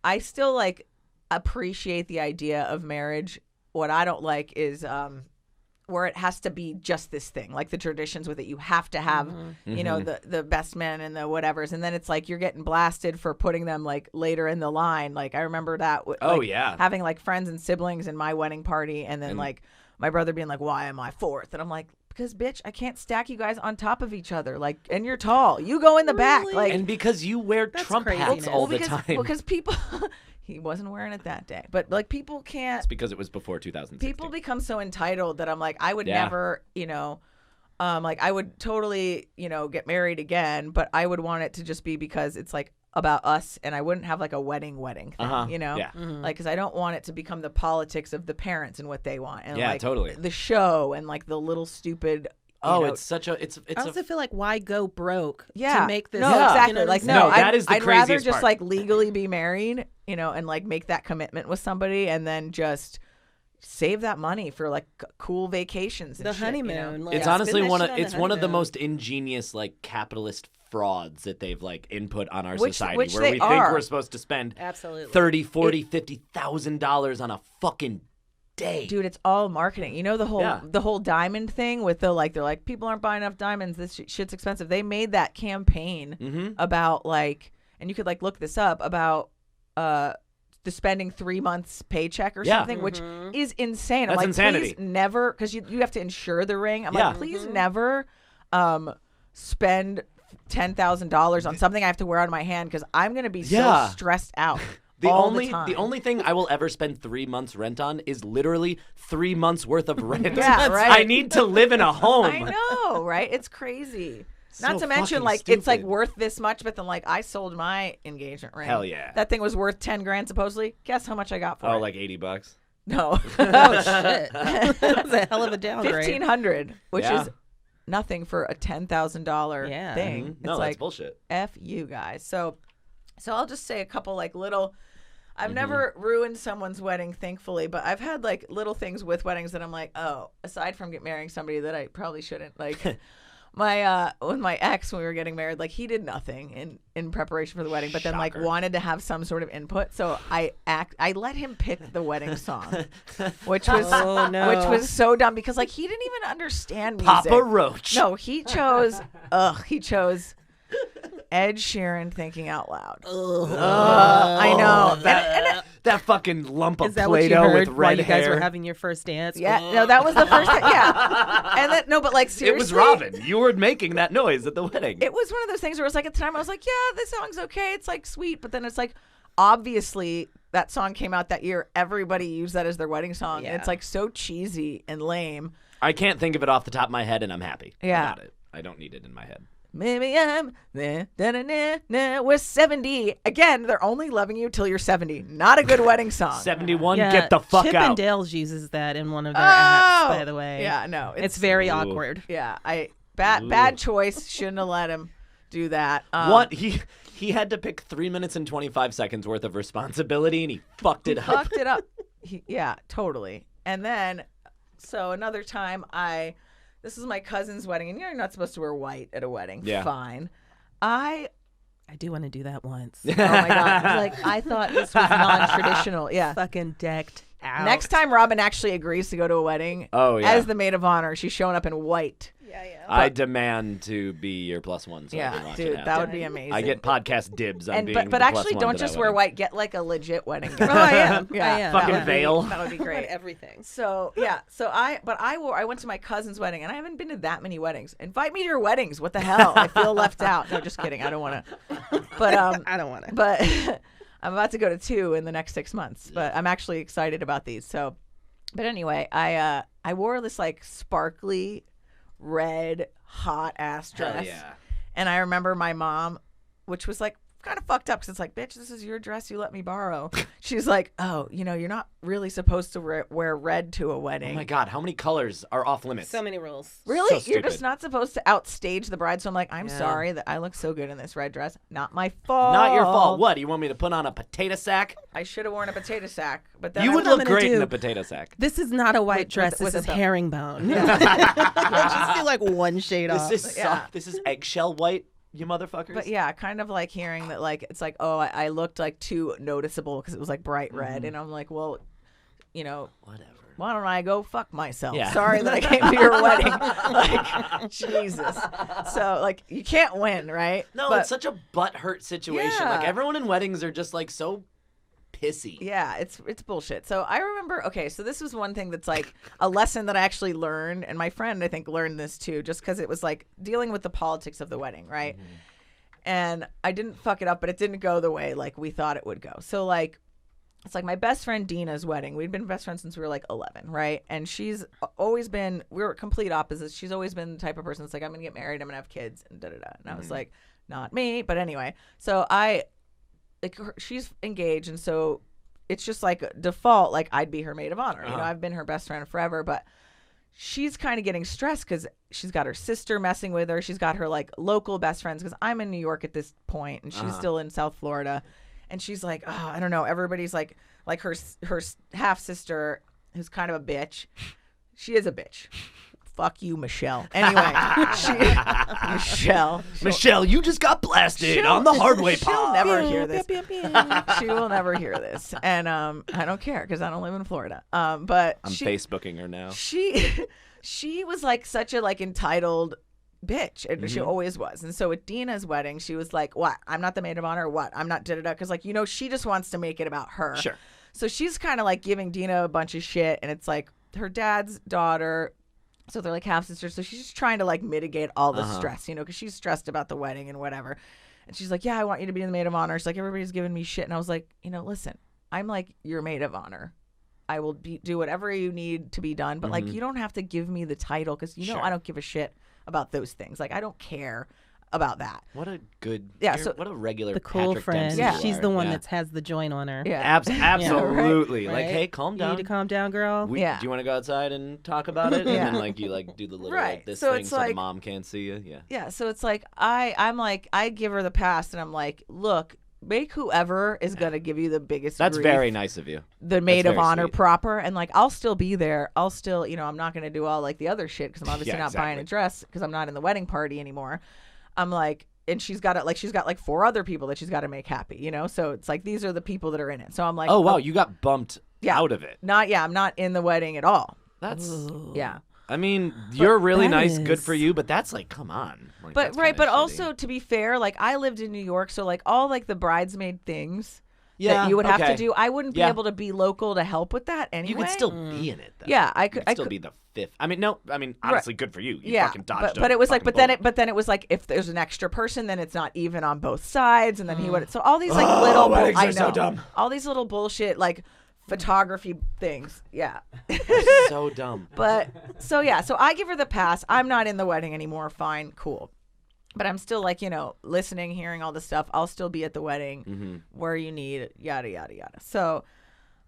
I still like appreciate the idea of marriage. What I don't like is where it has to be just this thing, like the traditions with it. You have to have, the best men and the whatevers, and then it's like you're getting blasted for putting them like later in the line. Like I remember that. Having like friends and siblings in my wedding party, and then like my brother being like, "Why am I fourth?" And I'm like, "Because bitch, I can't stack you guys on top of each other. Like, and you're tall. You go in the back. Really? Like, And because you wear That's Trump hats craziness. all the because, time. because people." He wasn't wearing it that day, but like people can't. It's because it was before 2016. People become so entitled that I'm like, I would Yeah. never, like I would totally, get married again, but I would want it to just be because it's like about us, and I wouldn't have like a wedding thing, Yeah. like because I don't want it to become the politics of the parents and what they want, and Yeah, like totally. the show and like the little stupid. It's such a it's I also feel like why go broke to make this? No, Yeah. exactly. You know what I'm Like saying? No, no, that is the I'd rather craziest just part. like legally be married, and like make that commitment with somebody, and then just save that money for like cool vacations. And The shit, honeymoon. Like, It's spend honestly that one shit of on the it's one of the honeymoon. most ingenious like capitalist frauds that they've like input on our Which society, they where we think are. we're supposed to spend Absolutely. $30,000, $40,000, $50,000 on a fucking day. Dude, it's all marketing. You know the whole Yeah. diamond thing with the like they're like people aren't buying enough diamonds. This shit's expensive. They made that campaign Mm-hmm. about like, and you could like look this up about the spending 3 months paycheck or Yeah. something, which is insane. I'm That's like, insanity. please never, because you have to insure the ring. I'm Yeah. like, please never spend $10,000 on something I have to wear on my hand because I'm gonna be Yeah. so stressed out. The all only the time. the only thing I will ever spend 3 months rent on is literally 3 months worth of rent. Yeah, right. I need to live in a home. I know, right? It's crazy. Not So to mention, fucking like, it's like stupid. worth this much, but then, like, I sold my engagement ring. Hell yeah. That thing was worth 10 grand, supposedly. Guess how much I got for Oh, it? like $80. No. Oh shit, that's a hell of a downgrade. $1,500, which Yeah. is nothing for a $10,000 Yeah. thing. Mhm. It's No, that's like, bullshit. F you guys. So I'll just say a couple, like, little. I've Mm-hmm. never ruined someone's wedding, thankfully, but I've had, like, little things with weddings that I'm like, oh, aside from marrying somebody that I probably shouldn't, like. With my ex when we were getting married, like he did nothing in preparation for the wedding, but then like Shocker. wanted to have some sort of input. So I let him pick the wedding song, which was Oh, no. which was so dumb because like he didn't even understand music. Papa Roach. No, he chose Ed Sheeran thinking out loud. I know. That fucking lump of Is that what you Play-Doh heard with while red you guys hair. were having your first dance? Yeah, no, that was the first time. Yeah, and then no, but like seriously, It was Robyn. You were making that noise at the wedding. It was one of those things where it was like at the time I was like, yeah, this song's okay. It's like sweet, but then it's like obviously that song came out that year. Everybody used that as their wedding song. Yeah. And it's like so cheesy and lame. I can't think of it off the top of my head, and I'm happy Yeah. about it. I don't need it in my head. Maybe I'm we're 70. Again, they're only loving you till you're 70. Not a good wedding song. 71, Yeah, get the fuck Chip out. and Dale's uses that in one of their acts, by the way. Yeah, no. It's very Ooh. awkward. Yeah, bad choice. Shouldn't have let him do that. What? He had to pick 3 minutes and 25 seconds worth of responsibility, and he fucked it up. Fucked it up. Yeah, totally. And then, so another time this is my cousin's wedding, and you're not supposed to wear white at a wedding. Yeah. Fine. I do want to do that once. Oh my God. Like, I thought this was non-traditional. Yeah. Fucking decked out. Next time Robyn actually agrees to go to a wedding as the maid of honor, she's showing up in white. Yeah, yeah. I demand to be your +1. So I can Yeah, watch dude, it happen. that would be amazing. I get podcast dibs on being but the actually, +1 don't to just that wear wedding. white. Get like a legit wedding Oh, gown. I am. Yeah. I am. Fucking That would be- veil. That would be great. Everything. So yeah, I went to my cousin's wedding, and I haven't been to that many weddings. Invite me to your weddings. What the hell? I feel left out. No, just kidding. I don't want to. But I don't want to. But I'm about to go to 2 in the next 6 months. But I'm actually excited about these. So, but anyway, I wore this like sparkly red hot ass dress. Hell yeah. And I remember my mom, which was like kind of fucked up because it's like, bitch, this is your dress you let me borrow. She's like, oh, you're not really supposed to wear red to a wedding. Oh my God, how many colors are off limits? So many rules. Really? So You're just stupid. not supposed to outstage the bride. So I'm like, I'm sorry that I look so good in this red dress. Not my fault. Not your fault. What? You want me to put on a potato sack? I should have worn a potato sack. But then You I would what I'm look gonna great in do. a potato sack. This is not a white dress. with This is a- herringbone. Just do like one shade off. This is Yeah. soft. This is eggshell white, you motherfuckers. But yeah, kind of like hearing that, like, it's like, oh, I looked like too noticeable because it was like bright red. And I'm like, well, Whatever. why don't I go fuck myself? Yeah. Sorry that I came to your wedding. Like, Jesus. So, like, you can't win, right? No, But- it's such a butthurt situation. Yeah. Like everyone in weddings are just like so pissy. Yeah, it's bullshit. So I remember, okay, so this was one thing that's like a lesson that I actually learned, and my friend, I think, learned this too, just because it was like dealing with the politics of the wedding, right? And I didn't fuck it up, but it didn't go the way like we thought it would go. So like, it's like my best friend Dina's wedding. We'd been best friends since we were like 11, right? And she's always been, we were complete opposites. She's always been the type of person that's like, I'm gonna get married, I'm gonna have kids, and da-da-da. And I was like, not me. But anyway, so she's engaged, and so it's just like default, like I'd be her maid of honor. I've been her best friend forever, but she's kind of getting stressed because she's got her sister messing with her. She's got her like local best friends because I'm in New York at this point, and she's still in South Florida, and she's like, oh, I don't know. Everybody's like her half sister, who's kind of a bitch. She is a bitch. Fuck you, Michelle. Anyway, Michelle, you just got blasted on the hard way She'll pod. never hear this. She will never hear this, and I don't care because I don't live in Florida. But I'm Facebooking her now. she was like such a like entitled bitch, and she always was. And so at Dina's wedding, she was like, "What? I'm not the maid of honor. What? I'm not da-da-da." Because like she just wants to make it about her. Sure. So she's kind of like giving Dina a bunch of shit, and it's like her dad's daughter. So they're like half sisters. So she's just trying to like mitigate all the stress, because she's stressed about the wedding and whatever. And she's like, yeah, I want you to be the maid of honor. She's like, everybody's giving me shit. And I was like, listen, I'm like your maid of honor. I will do whatever you need to be done. But like, you don't have to give me the title because, Sure. I don't give a shit about those things. Like, I don't care about that. What a good, so what a regular The cool Patrick friend. Dempsey Yeah. you She's are. the one Yeah. that has the joint on her. Yeah. Absolutely. Right? Like, hey, calm You down. need to calm down, girl. Do you want to go outside and talk about it? Yeah. And then like you like do the little Right. this So thing it's so the like- mom can't see you. Yeah. Yeah, so it's like I'm like I give her the pass, and I'm like, look, make whoever is gonna give you the biggest. That's grief very nice of you. the maid That's of very honor sweet. proper, and like I'll still be there. I'll still, I'm not gonna do all like the other shit because I'm obviously Yeah, not buying a exactly. dress because I'm not in the wedding party anymore. I'm like, and she's got like 4 other people that she's got to make happy, So it's like these are the people that are in it. So I'm like, Oh wow, you got bumped Yeah. out of it. I'm not in the wedding at all. That's Yeah. I mean, you're really nice, good is- for you, but that's like, come on. Like, But that's right, kinda but shitty. also to be fair, like I lived in New York, so like all like the bridesmaid things yeah, that you would have to okay. do, I wouldn't be Yeah. able to be local to help with that anyway. You could still be in it, though. Yeah, I You could. could still be the fifth. I mean, no. I mean, honestly, good for you. You fucking dodged but it was like, fucking but then it was like, if there's an extra person, then it's not even on both sides, and then he would. So all these like little, weddings I are know, so dumb. all these little bullshit like photography things. Yeah. bullet. So dumb. But so yeah, so I give her the pass. I'm not in the wedding anymore. Fine, cool. But I'm still like, listening, hearing all the stuff. I'll still be at the wedding where you need, yada, yada, yada. So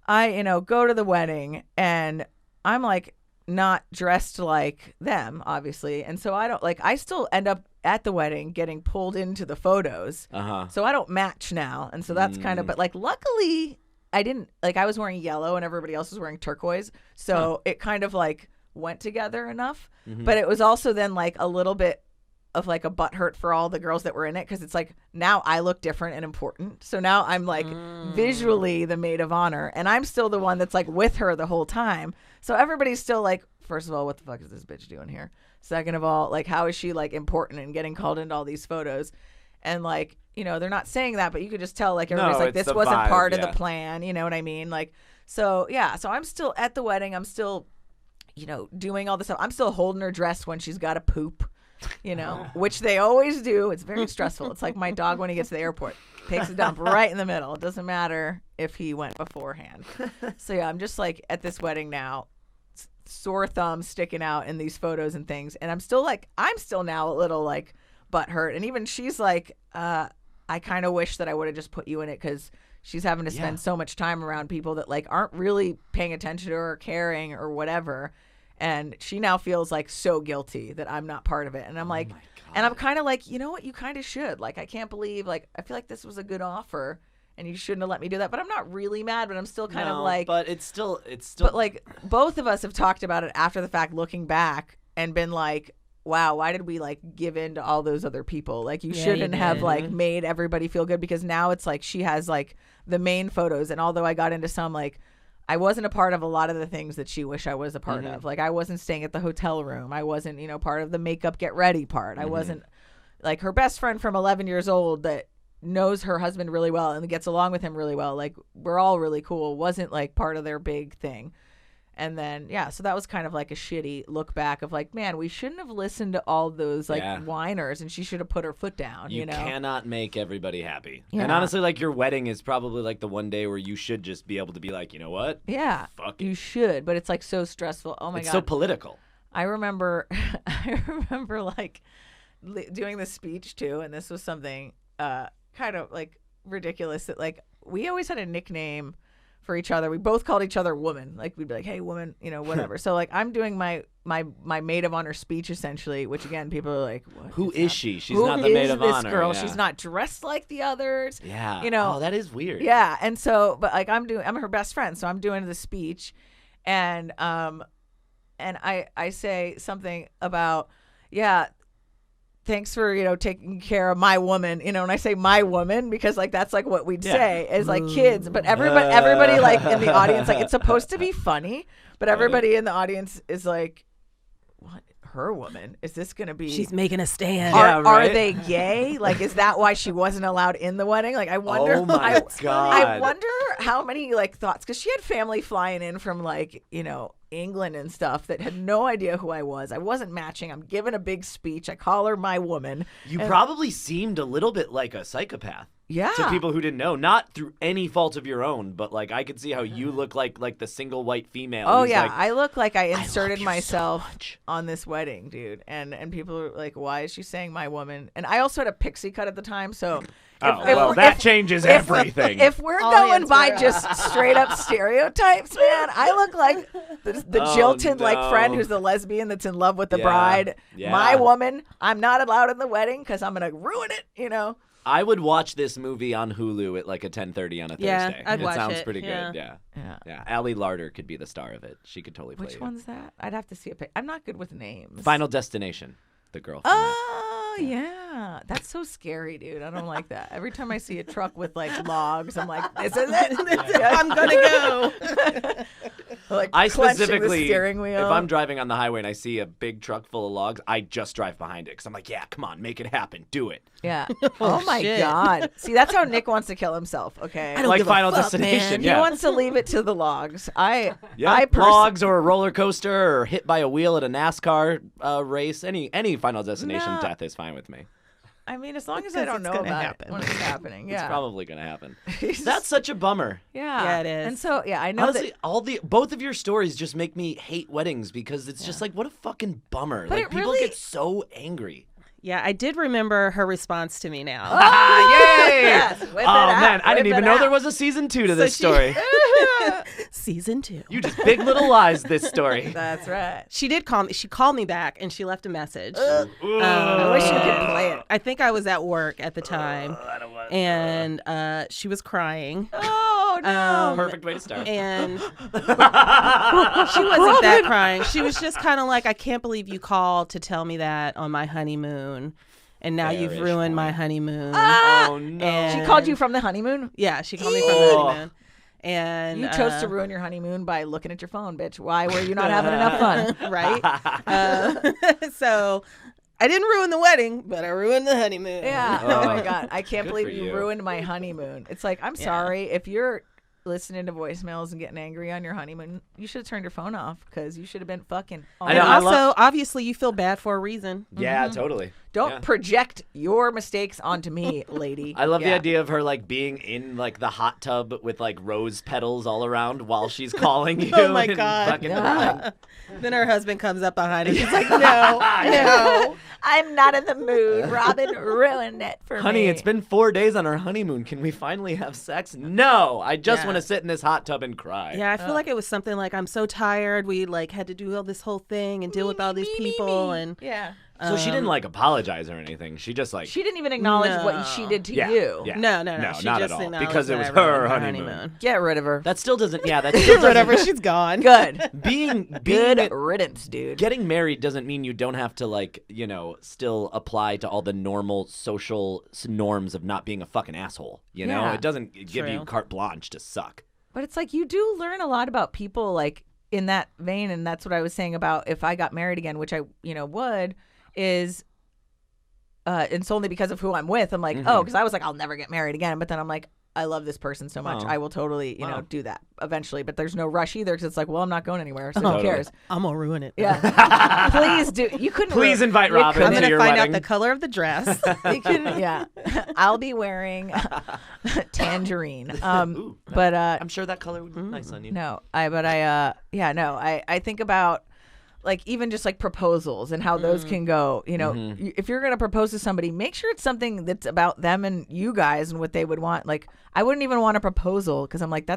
I, go to the wedding and I'm like not dressed like them, obviously. And so I still end up at the wedding getting pulled into the photos. So I don't match now. And so that's kind of, but like luckily I didn't, like I was wearing yellow and everybody else was wearing turquoise. So it kind of like went together enough. But it was also then like a little bit of like a butthurt for all the girls that were in it, because it's like now I look different and important. So now I'm like visually the maid of honor, and I'm still the one that's like with her the whole time. So everybody's still like, first of all, what the fuck is this bitch doing here? Second of all, like how is she like important and getting called into all these photos? And like, they're not saying that, but you could just tell like everybody's like, it's this the wasn't vibe, part of yeah. the plan. You know what I mean? Like, so yeah, so I'm still at the wedding. I'm still, doing all this stuff. I'm still holding her dress when she's got to poop. Which they always do. It's very stressful. It's like my dog when he gets to the airport, takes a dump right in the middle. It doesn't matter if he went beforehand. So yeah, I'm just like at this wedding now, sore thumb sticking out in these photos and things. And I'm still now a little like butthurt. And even she's like, I kind of wish that I would have just put you in it, because she's having to spend so much time around people that like aren't really paying attention to her or caring or whatever. And she now feels like so guilty that I'm not part of it. And I'm like, and I'm kind of like, you know what? You kind of should. Like, I can't believe, like, I feel like this was a good offer and you shouldn't have let me do that. But I'm not really mad, but I'm still kind of like. But it's still. But like, both of us have talked about it after the fact, looking back, and been like, wow, why did we like give in to all those other people? Like, you shouldn't have like made everybody feel good, because now it's like she has like the main photos. And although I got into some, like, I wasn't a part of a lot of the things that she wished I was a part of. Like, I wasn't staying at the hotel room. I wasn't, part of the makeup get ready part. I wasn't like her best friend from 11 years old that knows her husband really well and gets along with him really well. Like, we're all really cool. Wasn't like part of their big thing. And then, yeah, so that was kind of like a shitty look back of like, man, we shouldn't have listened to all those like whiners, and she should have put her foot down. You cannot make everybody happy. Yeah. And honestly, like, your wedding is probably like the one day where you should just be able to be like, you know what? Yeah, Fuck it. you should, but it's like so stressful. Oh my It's God. so political. I remember like doing the speech too, and this was something kind of like ridiculous, that like we always had a nickname for each other. We both called each other woman. Like, we'd be like, hey, woman, whatever. So like I'm doing my maid of honor speech, essentially, which again, people are like, what? Who is she? She's Who not the maid is of this honor. girl? Yeah. She's not dressed like the others. Yeah. Oh, that is weird. Yeah. And so, but like I'm her best friend, so I'm doing the speech, and I say something about, thanks for, taking care of my woman, and I say my woman because like that's like what we'd say as like kids, but everybody like in the audience, like it's supposed to be funny, but everybody in the audience is like, what, her woman? Is this gonna be? She's making a stand. Are they gay? Like, is that why she wasn't allowed in the wedding? Like, I wonder. Oh my God. I wonder how many like thoughts, because she had family flying in from like England and stuff that had no idea who I was. I wasn't matching. I'm giving a big speech. I call her my woman. You probably seemed a little bit like a psychopath. Yeah. To people who didn't know, not through any fault of your own, but like I could see how you look like the single white female. Oh who's yeah, like, I look like I inserted love you myself so much. on this wedding, dude. And people are like, why is she saying my woman? And I also had a pixie cut at the time, so. That changes everything. If we're All going hands by were just straight up stereotypes, man, I look like the jilted like friend who's the lesbian that's in love with the bride. Yeah. My woman, I'm not allowed in the wedding because I'm gonna ruin it. I would watch this movie on Hulu at like a 10:30 on a Thursday. I'd it watch sounds it, pretty yeah. good. Yeah. Yeah. Allie Larder could be the star of it. She could totally play Which you. one's that? I'd have to see a pic. I'm not good with names. Final Destination. The girl from that. Oh yeah, that's so scary, dude. I don't like that. Every time I see a truck with like logs, I'm like, this is it. I'm gonna go. Like I clenching specifically, the steering wheel. if I'm driving on the highway and I see a big truck full of logs, I just drive behind it because I'm like, yeah, come on, make it happen, do it. Yeah. Oh my shit. God. See, that's how Nick wants to kill himself. Okay. don't Like give a Final fuck, Destination, man. He yeah. wants to leave it to the logs. Yeah, I logs or a roller coaster or hit by a wheel at a NASCAR race. Any Final Destination No. death is fine with me. I mean, as long as I Because don't it's know gonna about happen. it when it's happening. Yeah. It's probably gonna happen. He's That's such a bummer. yeah. Yeah, it is. And so, yeah, I know Honestly, that. both of your stories just make me hate weddings because it's just like, what a fucking bummer. But Like it people really- get so angry. Yeah, I did remember her response to me now. Ah, yay! Yes, whip it Oh out, man, I didn't whip even it know there out. was a season 2 to this she- story. Season 2. You just big little lies this story. That's right. She did call me. She called me back and she left a message. I wish you could play it. I think I was at work at the time, and she was crying. Oh no. Perfect way to start. And she wasn't that crying. She was just kind of like, I can't believe you called to tell me that on my honeymoon. And now you've Fairish ruined my point. honeymoon. Oh no. And- She called you from the honeymoon? Yeah, she called me from the Oh. honeymoon. And You chose to ruin your honeymoon by looking at your phone, bitch. Why were you not having enough fun? right? So I didn't ruin the wedding, but I ruined the honeymoon. Yeah. Oh. Oh my God. I can't Good believe for you you. ruined my honeymoon. It's like, I'm sorry. If you're listening to voicemails and getting angry on your honeymoon, you should have turned your phone off because you should have been fucking. all I And know, night. I also, love- obviously, you feel bad for a reason. Yeah, totally. Don't Yeah. project your mistakes onto me, lady. I love the Yeah. idea of her like being in like the hot tub with like rose petals all around while she's calling you. Oh my and God. fucking Yeah. Then her husband comes up behind her. He's like, no, no. I'm not in the mood. Robin ruined it for me. Honey, it's been 4 days on our honeymoon. Can we finally have sex? No, I just Yeah. want to sit in this hot tub and cry. Yeah, I feel like it was something like, I'm so tired. We like had to do all this whole thing and deal with all these people. And Yeah. So she didn't like apologize or anything. She just like She didn't even acknowledge No. what she did to yeah, you. yeah. No. She not just at all. acknowledged Because it that was I ruined her her honeymoon. Get rid of her. That still doesn't. Yeah, that still doesn't. Whatever, she's gone. Good. Being Good riddance, dude. Getting married doesn't mean you don't have to like still apply to all the normal social norms of not being a fucking asshole. You know, Yeah. it doesn't give you True. carte blanche to suck. But it's like you do learn a lot about people like in that vein, and that's what I was saying about if I got married again, which I would, is it's only because of who I'm with. I'm like, oh, because I was like, I'll never get married again. But then I'm like, I love this person so much. Oh. I will totally, Wow. do that eventually. But there's no rush either because it's like, well, I'm not going anywhere. So Totally. who cares? I'm going to ruin it. Yeah. Please do. You couldn't. Please invite you Robyn I'm couldn't- to going to your find wedding. out the color of the dress. You couldn't. Yeah. I'll be wearing tangerine. Ooh, But I'm sure that color would look nice on you. no, I think about like even just like proposals and how those can go. If you're gonna propose to somebody, make sure it's something that's about them and you guys and what they would want. Like I wouldn't even want a proposal because I'm like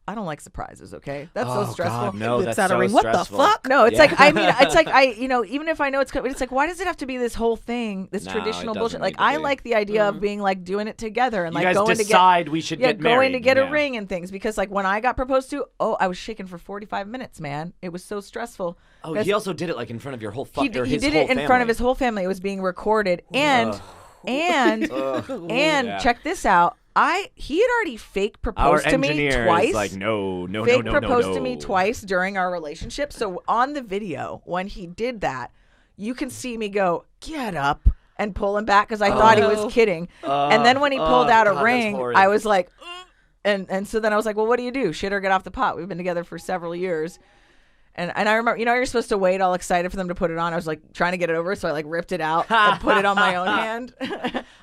I don't like surprises. Okay, that's so stressful. God, no, Whips that's out a so ring. What the stressful. fuck? No, it's Yeah. like I mean, it's like even if I know it's like why does it have to be this whole thing, this No, traditional it bullshit? doesn't Like need to I be. like the idea of being like doing it together and You like guys going decide we should to get get married. going to get Yeah. a ring and things because like when I got proposed to, I was shaking for 45 minutes, man. It was so stressful. Oh, That's- he also did it like in front of your whole he did it in front of his whole family. It was being recorded and Yeah. check this out. He had already fake Our proposed to me engineer twice. is like, no, Fake proposed to me twice during our relationship. So on the video, when he did that, you can see me go, get up, and pull him back because I thought he was kidding. And then when he pulled out a God, ring, that's horrid. I was like, ugh. And so then I was like, well, what do you do? Shit or get off the pot? We've been together for several years. And I remember, you're supposed to wait all excited for them to put it on. I was like trying to get it over, so I like ripped it out and put it on my own hand.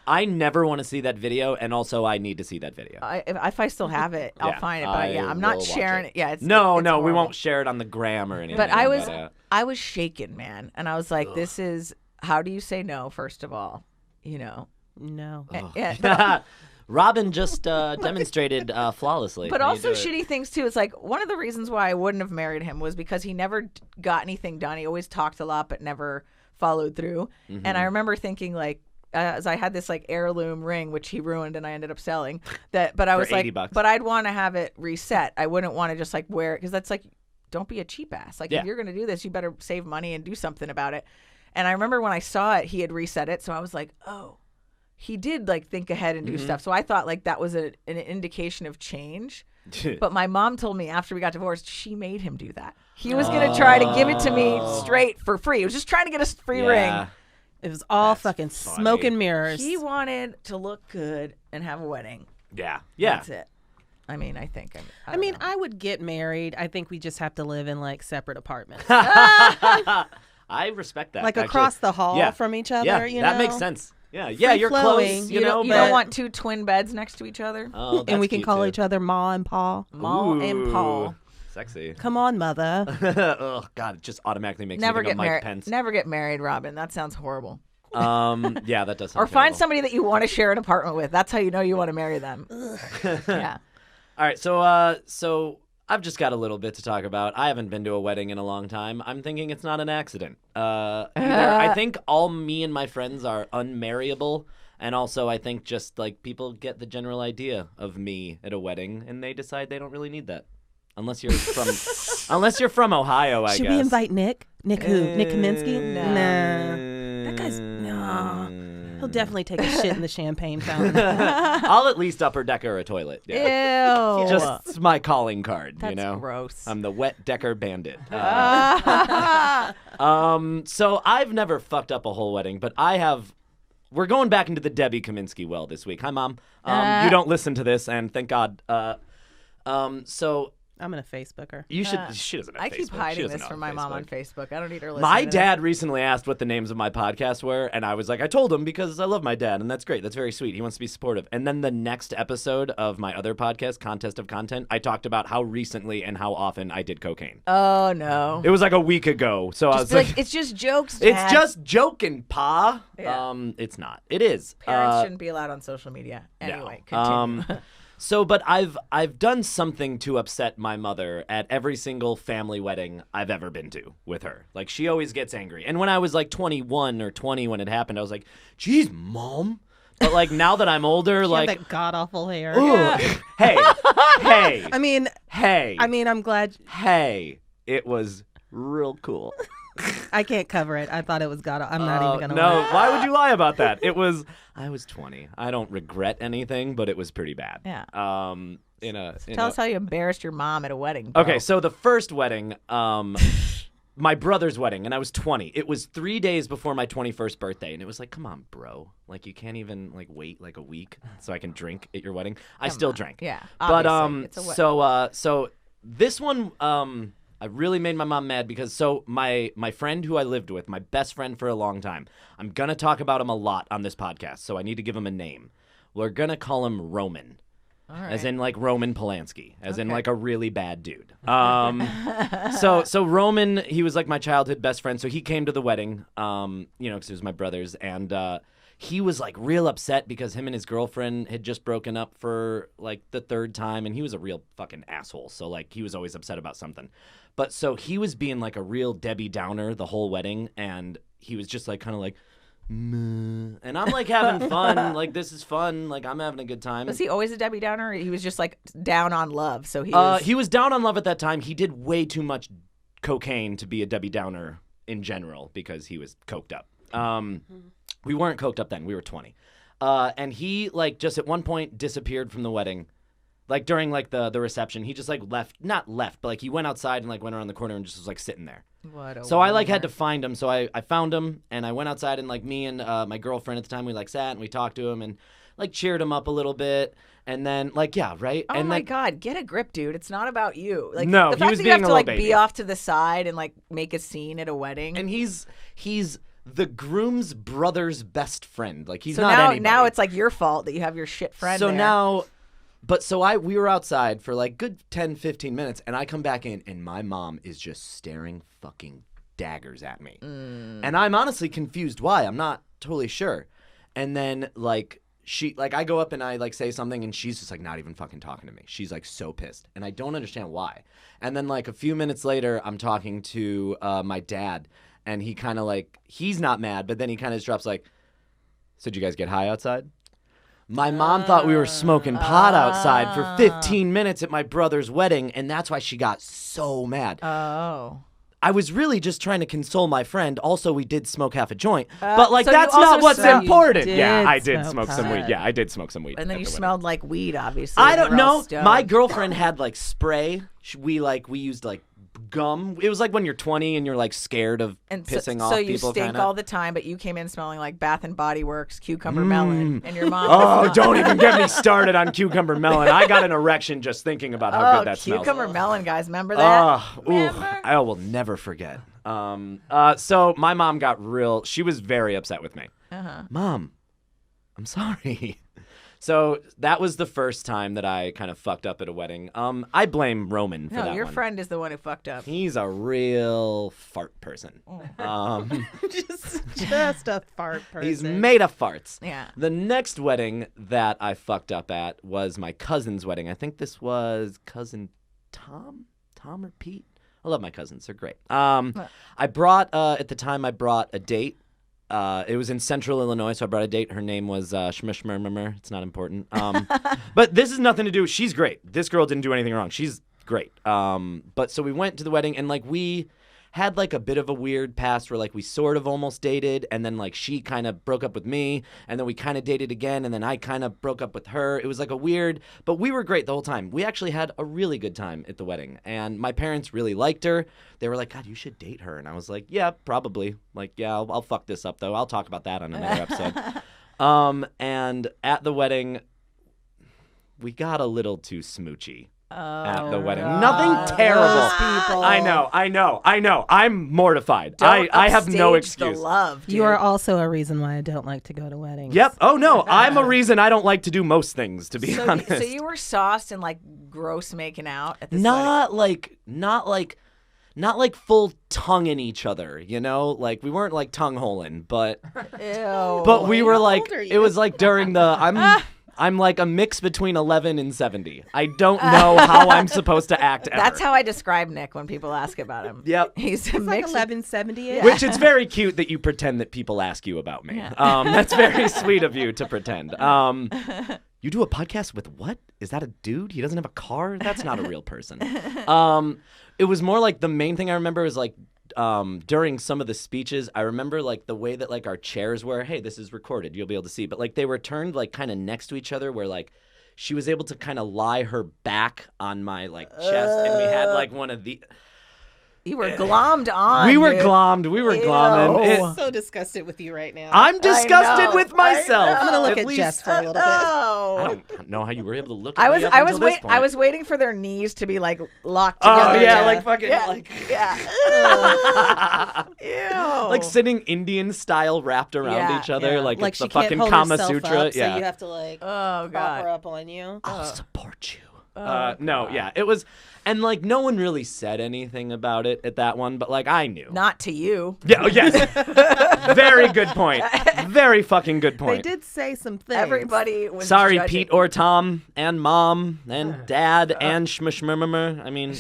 I never want to see that video, and also I need to see that video. If I still have it, I'll Yeah, find it. But I I'm will not watch sharing it. it. Yeah, it's No, it's we horrible. won't share it on the gram or anything. But I was shaken, man, and I was like, "This is how do you say no? First of all, No. yeah, Robyn just demonstrated flawlessly. but how you also do it. shitty things too. It's like one of the reasons why I wouldn't have married him was because he never got anything done. He always talked a lot, but never followed through. And I remember thinking like. As I had this like heirloom ring, which he ruined, and I ended up selling that. But I was like, $80. but I'd want to have it reset. I wouldn't want to just like wear it because that's like, don't be a cheap ass. Like Yeah. if you're gonna do this, you better save money and do something about it. And I remember when I saw it, he had reset it. So I was like, oh, he did like think ahead and do stuff. So I thought like that was an indication of change. But my mom told me after we got divorced, she made him do that. He was going to try to give it to me straight for free. He was just trying to get a free ring. It was all fucking smoke and mirrors. He wanted to look good and have a wedding. Yeah. That's it. I mean, I think. I mean, I would get married. I think we just have to live in like separate apartments. I respect that. Like across the hall from each other, you know? That makes sense. Yeah, you're flowing, close, you know. You don't want 2 twin beds next to each other? Oh, and we can call each other Ma and Pa. Ma and Pa. Sexy. Come on, mother. Oh, God, it just automatically makes me think of Mike Pence. Never get married, Robyn. That sounds horrible. Yeah, that does sound Or find somebody that you want to share an apartment with. That's how you know you want to marry them. Yeah. All right, so I've just got a little bit to talk about. I haven't been to a wedding in a long time. I'm thinking it's not an accident. I think all me and my friends are unmarryable, and also I think just like people get the general idea of me at a wedding, and they decide they don't really need that, unless you're from Ohio. I guess. Should we invite Nick? Nick who? Nick Kaminsky? No. Nah. That guy's no. He'll definitely take a shit in the champagne fountain. I'll at least upper decker a toilet. Yeah. Ew. Just my calling card. That's you know. gross. I'm the wet decker bandit. So I've never fucked up a whole wedding, but I have. We're going back into the Debbie Kaminsky well this week. Hi, Mom. You don't listen to this, and thank God. So I'm gonna Facebook her. you should. She doesn't have I Facebook. keep hiding She this doesn't from have my mom on Facebook. Facebook. I don't need her listening. My to dad recently asked what the names of my podcasts were, and I was like, I told him because I love my dad, and that's great. That's very sweet. He wants to be supportive. And then the next episode of my other podcast, Contest of Content, I talked about how recently and how often I did cocaine. Oh, no. It was like a week ago, so I was like, it's just jokes, Dad. it's just joking, Pa. Yeah. It's not. It is. Parents shouldn't be allowed on social media. Anyway, continue. So, but I've done something to upset my mother at every single family wedding I've ever been to with her. Like, she always gets angry. And when I was like 21 or 20 when it happened, I was like, geez, Mom. But like now that I'm older, like that god awful hair. Hey. I mean, I'm glad. Hey, it was real cool. I can't cover it. I thought it was god. I'm not even gonna. No, why would you lie about that? I was 20. I don't regret anything, but it was pretty bad. Yeah. Tell us how you embarrassed your mom at a wedding, bro. Okay, so the first wedding, my brother's wedding, and I was 20. It was 3 days before my 21st birthday, and it was like, come on, bro. Like, you can't even, like, wait, like, a week so I can drink at your wedding. I still drank. Yeah, But, it's a wedding. so this one, I really made my mom mad because my friend who I lived with, my best friend for a long time, I'm going to talk about him a lot on this podcast, so I need to give him a name. We're going to call him Roman. All right. As in like Roman Polanski, as in like a really bad dude. So Roman, he was like my childhood best friend. So he came to the wedding, because it was my brother's, and he was like real upset because him and his girlfriend had just broken up for like the 3rd time, and he was a real fucking asshole. So like he was always upset about something. But so he was being like a real Debbie Downer the whole wedding, and he was just like kind of like. And I'm like having fun, like this is fun, like I'm having a good time. Was he always a Debbie Downer? Or he was just like down on love, so he was down on love at that time. He did way too much cocaine to be a Debbie Downer in general because he was coked up. We weren't coked up then. We were 20. And he like just at one point disappeared from the wedding. Like during like the reception, he just like not left, but like he went outside and like went around the corner and just was like sitting there. So I like had to find him. So I found him and I went outside and like me and my girlfriend at the time, we like sat and we talked to him and like cheered him up a little bit. And then like, yeah, right. Oh and my like, God, get a grip, dude. It's not about you. Like no, the he fact was that being you have a to little like baby. be off to the side and like make a scene at a wedding. And he's the groom's brother's best friend. Like he's so not now, anybody. now it's like your fault that you have your shit friend So there. now, but so we were outside for like good 10, 15 minutes and I come back in and my mom is just staring fucking daggers at me. And I'm honestly confused why. I'm not totally sure. And then like I go up and I like say something and she's just like not even fucking talking to me. She's like so pissed and I don't understand why. And then like a few minutes later, I'm talking to my dad and he kind of like, he's not mad, but then he kind of drops like, so did you guys get high outside? My mom thought we were smoking pot outside for 15 minutes at my brother's wedding, and that's why she got so mad. Oh. I was really just trying to console my friend. Also, we did smoke half a joint. But, like, so that's you also not what's smelled- important. You Yeah, did I did smoke smoke some pot. weed. Yeah, I did smoke some weed. And then at you the wedding. smelled like weed, obviously. I You don't were all know. stoned. My girlfriend had, like, spray. We used, like, gum. It was like when you're 20 and you're, like, scared of pissing off so you people, stink kinda. all the time, but you came in smelling like Bath and Body Works, cucumber melon, and your mom. Oh, don't even get me started on cucumber melon. I got an erection just thinking about how good that smells. Cucumber melon, guys, remember that? Remember? I will never forget. So my mom got she was very upset with me. Mom, I'm sorry. So that was the first time that I kind of fucked up at a wedding. I blame Roman for that your one. friend is the one who fucked up. He's a real fart person. just a fart person. He's made of farts. Yeah. The next wedding that I fucked up at was my cousin's wedding. I think this was cousin Tom or Pete. I love my cousins. They're great. I brought at the time I brought a date. It was in Central Illinois, so I brought a date. Her name was Shmishmurmur. It's not important. But this is nothing to do. She's great. This girl didn't do anything wrong. She's great. But so we went to the wedding, and like we had like a bit of a weird past where like we sort of almost dated, and then like she kind of broke up with me, and then we kind of dated again, and then I kind of broke up with her. It was like a weird, but we were great the whole time. We actually had a really good time at the wedding, and my parents really liked her. They were like, God, you should date her. And I was like, yeah, probably. Like, yeah, I'll fuck this up though. I'll talk about that on another episode. And at the wedding, we got a little too smoochy. At the wedding. God. Nothing terrible. Those people. I know. I'm mortified. I have no upstage the excuse. love, dude. You are also a reason why I don't like to go to weddings. Yep. Oh no, I'm a reason I don't like to do most things, to be honest. So you were sauced and like gross making out at this not like full tongue in each other, you know? Like we weren't like tongue holing, but wedding? Ew. but we were like old are it you? was like during the I'm like a mix between 11 and 70. I don't know how I'm supposed to act ever. That's how I describe Nick when people ask about him. Yep. He's a It's like mix. 1170. Which it's very cute that you pretend that people ask you about me. That's very sweet of you to pretend. You do a podcast with what? Is that a dude? He doesn't have a car? That's not a real person. It was more like the main thing I remember was like during some of the speeches, I remember like the way that like our chairs were. Hey, this is recorded. You'll be able to see. But like they were turned like kind of next to each other where like she was able to kind of lie her back on my like chest. And we had like one of the... You were glommed on. We were dude. glommed. We were glomming. I'm so disgusted with you right now. I'm disgusted know, with myself. I'm gonna look At at least- Jess for a little bit. Oh. I don't know how you were able to look at me up I until this point. was waiting for their knees to be like locked together. Oh yeah, Yeah. like fucking Yeah. like Yeah. Ew. like sitting Indian style wrapped around Yeah, each other, yeah. like Like it's she the can't fucking hold Kama herself Sutra. up, Yeah. so you have to like Oh prop her god. up on you. I'll support you. Oh, No, yeah, it was, and like no one really said anything about it at that one, but like I knew. Not to you. Yeah. Oh, yes. Very good point. Very fucking good They point. did say some things. Everybody was Sorry, judging. Pete or Tom and Mom and Dad and Shmishmurmur. I mean,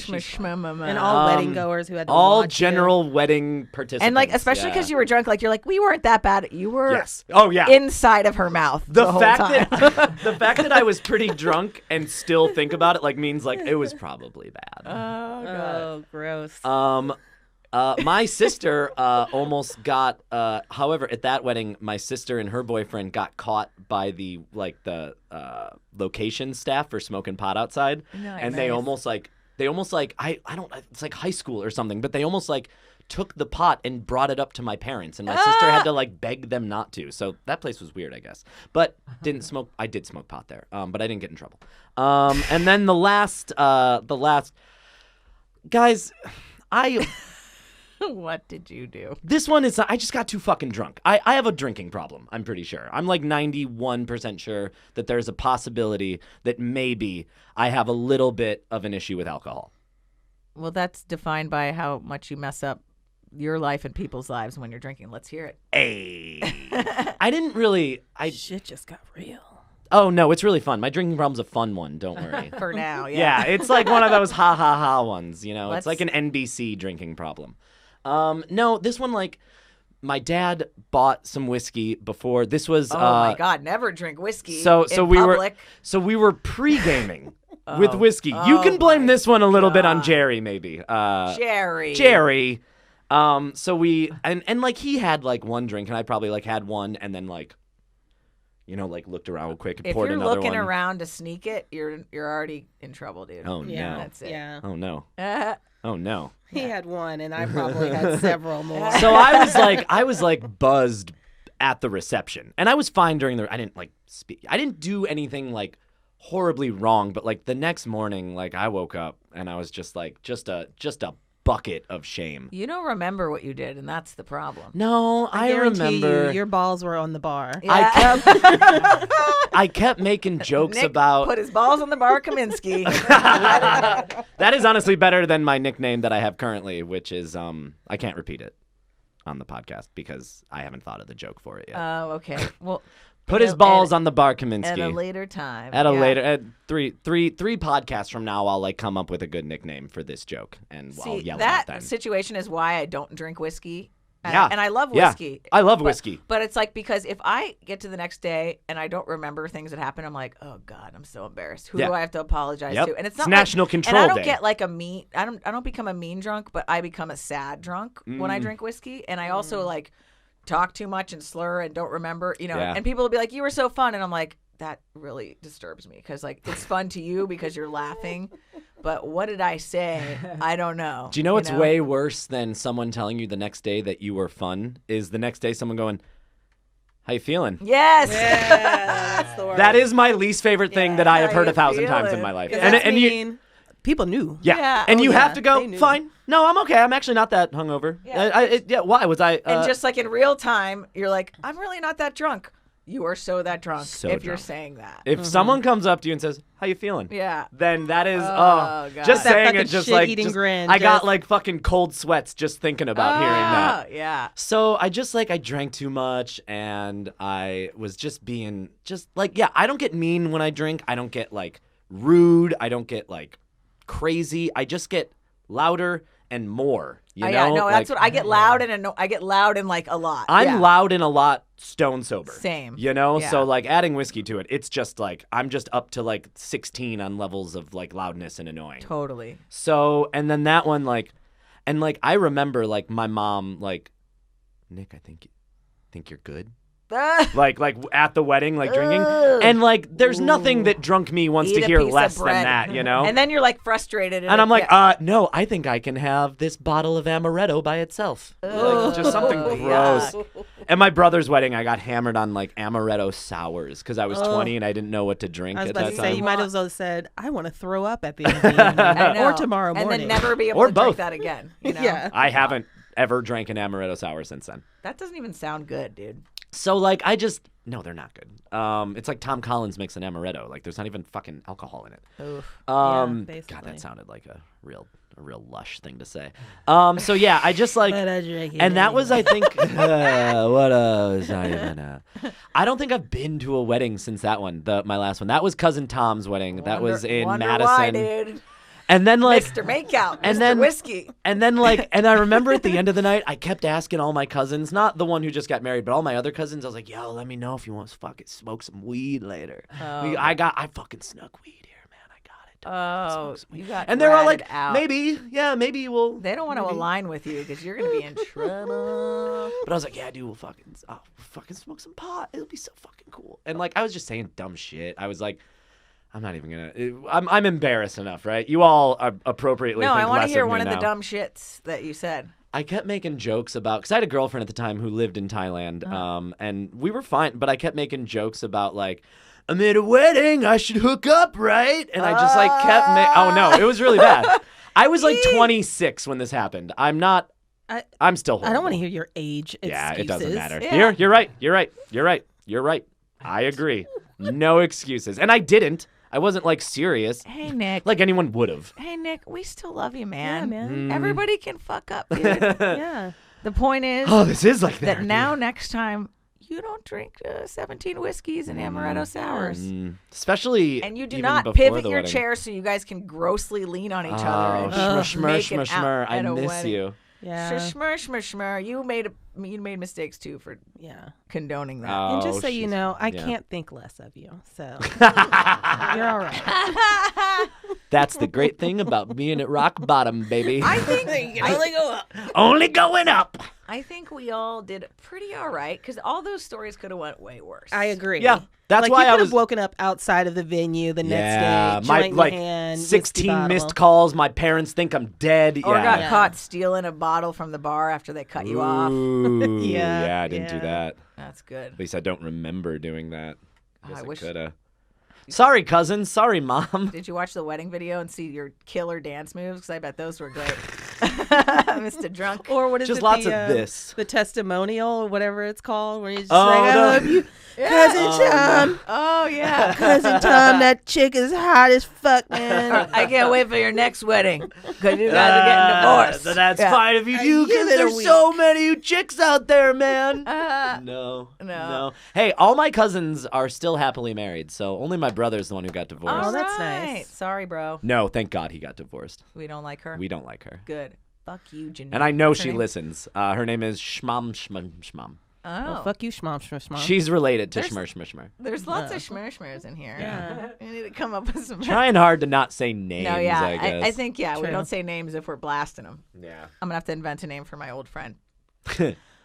And all wedding goers who had to all watch you. general wedding participants. And like especially because you were drunk, like you're like we weren't that bad. You were Yes. Oh yeah. inside of her mouth The whole fact time. that the fact that I was pretty drunk and still think about it like means like it was probably bad. Oh god. Oh, gross. My sister almost got. However, at that wedding, my sister and her boyfriend got caught by the location staff for smoking pot outside, and they almost like I don't. It's like high school or something, but they almost like took the pot and brought it up to my parents, and my sister had to like beg them not to. So that place was weird, I guess. But didn't smoke. I did smoke pot there, but I didn't get in trouble. And then the last guys, What did you do? this one is I just got too fucking drunk. I have a drinking problem. I'm pretty sure. I'm like 91% sure that there's a possibility that maybe I have a little bit of an issue with alcohol. Well, that's defined by how much you mess up your life and people's lives when you're drinking. Let's hear it. Hey, I didn't really. Shit just got real. Oh no, it's really fun. My drinking problem's a fun one. Don't worry. For now, Yeah, it's like one of those ha ha ha ones. You know, Let's- it's like an NBC drinking problem. No, this one like. My dad bought some whiskey before. This was Oh my god, never drink whiskey so in we public. were pre-gaming. with whiskey. You can blame this one a little bit on Jerry, maybe. Jerry. So we and like he had like one drink, and I probably like had one, and then like, like looked around real quick and poured another one. If you're looking around to sneak it, you're already in trouble, dude. Oh Yeah, no. That's it. Yeah. Oh no. Oh no. He had one, and I probably had several more. So I was like buzzed at the reception, and I was fine during I didn't like speak. I didn't do anything like horribly wrong, but like the next morning, like I woke up and I was just like just a bucket of shame. You don't remember what you did, and that's the problem. No, I remember. Your balls were on the bar. Yeah. I kept making jokes Nick about. put his balls on the bar, Kaminsky. That is honestly better than my nickname that I have currently, which is I can't repeat it on the podcast because I haven't thought of the joke for it yet. Oh, okay. Well, put his balls on the bar, Kaminsky. at a later time. At three podcasts from now, I'll like come up with a good nickname for this joke, and I'll yell at that them. situation is why I don't drink whiskey. Yeah. And I love whiskey. I love whiskey. But it's like, because if I get to the next day and I don't remember things that happened, I'm like, oh God, I'm so embarrassed. Who do I have to apologize to? And it's not National Control And I don't Day. get like a mean. I don't become a mean drunk, but I become a sad drunk when I drink whiskey. And I also like talk too much and slur and don't remember. And people will be like, you were so fun, and I'm like, that really disturbs me because like it's fun to you because you're laughing. But what did I say? I don't know. Do you know what's way worse than someone telling you the next day that you were fun? Is the next day someone going, how you feeling? Yes. Yeah, that's the worst. That is my least favorite thing that I have heard 1,000 times in my life. And people knew. Yeah. And you have to go, fine. No, I'm okay. I'm actually not that hungover. Yeah. Why was I? And just like in real time, you're like, I'm really not that drunk. You are that drunk you're saying that. If someone comes up to you and says, how you feeling? Yeah. Then that is, God. just That saying fucking it just like, grin, I got like fucking cold sweats just thinking about hearing that. Yeah. So I just like, I drank too much and I was just being just like, I don't get mean when I drink. I don't get like rude. I don't get like crazy. I just get louder and more. Yeah, no, that's what I get loud and I get loud and like a lot. I'm loud and a lot stone sober. Same. Yeah. So like adding whiskey to it, it's just like I'm just up to like 16 on levels of like loudness and annoying. Totally. So and then that one like, and like I remember like my mom like, Nick, I think you're good. like at the wedding, like drinking, and like there's nothing that drunk me wants to hear less than that, And then you're like frustrated, and I'm like, no, I think I can have this bottle of amaretto by itself, like, just something gross. At my brother's wedding, I got hammered on like amaretto sours because I was 20 and I didn't know what to drink I was at about that to time. say, you might as well have said, I want to throw up at the end of the evening, or tomorrow morning, and then never be able Or to both. drink that again. Yeah. I haven't ever drank an amaretto sour since then. That doesn't even sound good, dude. So like no, they're not good. It's like Tom Collins makes an amaretto. Like there's not even fucking alcohol in it. Oof. God, that sounded like a real lush thing to say. So yeah, I just like, and that was I think what was I even? I don't think I've been to a wedding since that one. My last one. That was cousin Tom's wedding. That was in Madison. Why, dude? And then like Mr. Makeout, and Mr. then Whiskey. And then like, and I remember at the end of the night, I kept asking all my cousins, not the one who just got married, but all my other cousins. I was like, yo, let me know if you want to fucking smoke some weed later. I fucking snuck weed here, man. I got it. You got. And they're all like, out. maybe we'll. They don't want to align with you because you're gonna be in trouble. But I was like, yeah, dude, we'll fucking smoke some pot. It'll be so fucking cool. And like, I was just saying dumb shit. I was like, I'm not even gonna. I'm embarrassed enough, right? You all are appropriately. No, think I want to less hear of me one of now. the dumb shits that you said. I kept making jokes about, because I had a girlfriend at the time who lived in Thailand, and we were fine, but I kept making jokes about like, I'm at a wedding, I should hook up, right? And I just like kept oh no, it was really bad. I was like 26 when this happened. I'm still horrible. I don't want to hear your age excuses. Yeah, it doesn't matter. Yeah. You're right. I agree. No excuses. And I didn't. I wasn't like serious. Hey, Nick. Like anyone would have. Hey, Nick, we still love you, man. Yeah, man. Everybody can fuck up, dude. Yeah. The point is Oh, this is like that now next time you don't drink 17 whiskeys and amaretto sours. Especially And you do even not before pivot the your wedding. chair so you guys can grossly lean on each other and Oh, make it out schmur. I at a miss wedding. you. Yeah. Shmur. You made mistakes too for condoning that. And just so she's- you know, I yeah. can't think less of you. So you're all right. That's the great thing about being at rock bottom, baby. I think You can only go up. Only going up. I think we all did pretty all right because all those stories could have went way worse. I agree. Yeah, that's like why you I could was. have woken up outside of the venue the next day, my joint in like hand, 16 whiskey missed bottle. calls. My parents think I'm dead. Or got Yeah. caught stealing a bottle from the bar after they cut you off. Ooh, Yeah, yeah, I didn't do yeah. that. That's good. At least I don't remember doing that. Oh, Guess I I wish- coulda. Sorry, cousin. Sorry, mom. Did you watch the wedding video and see your killer dance moves? Because I bet those were great. Mr. Drunk. Or what is Just it? lots the, of this. The testimonial, or whatever it's called, where he's just Oh, like, I the- hope you, cousin Tom, Oh, yeah. cousin Tom, that chick is hot as fuck, man. I can't wait for your next wedding because you guys are getting divorced. That's Yeah. fine if you do, give because it a there's week. so many chicks out there, man. No. No. Hey, all my cousins are still happily married, so only my brother's the one who got divorced. Oh, that's nice. Sorry, bro. No, thank God he got divorced. We don't like her. We don't like her. Good. Fuck you, Janine. And I know What's her she name? listens. Her name is Shmam. Oh. Well, fuck you, schmom. She's related to There's- Shmur. There's lots of schmurschmers in here. Yeah. You need to come up with some. Trying hard to not say names, No, yeah. I guess. I think, we True. don't say names if we're blasting them. Yeah. I'm going to have to invent a name for my old friend.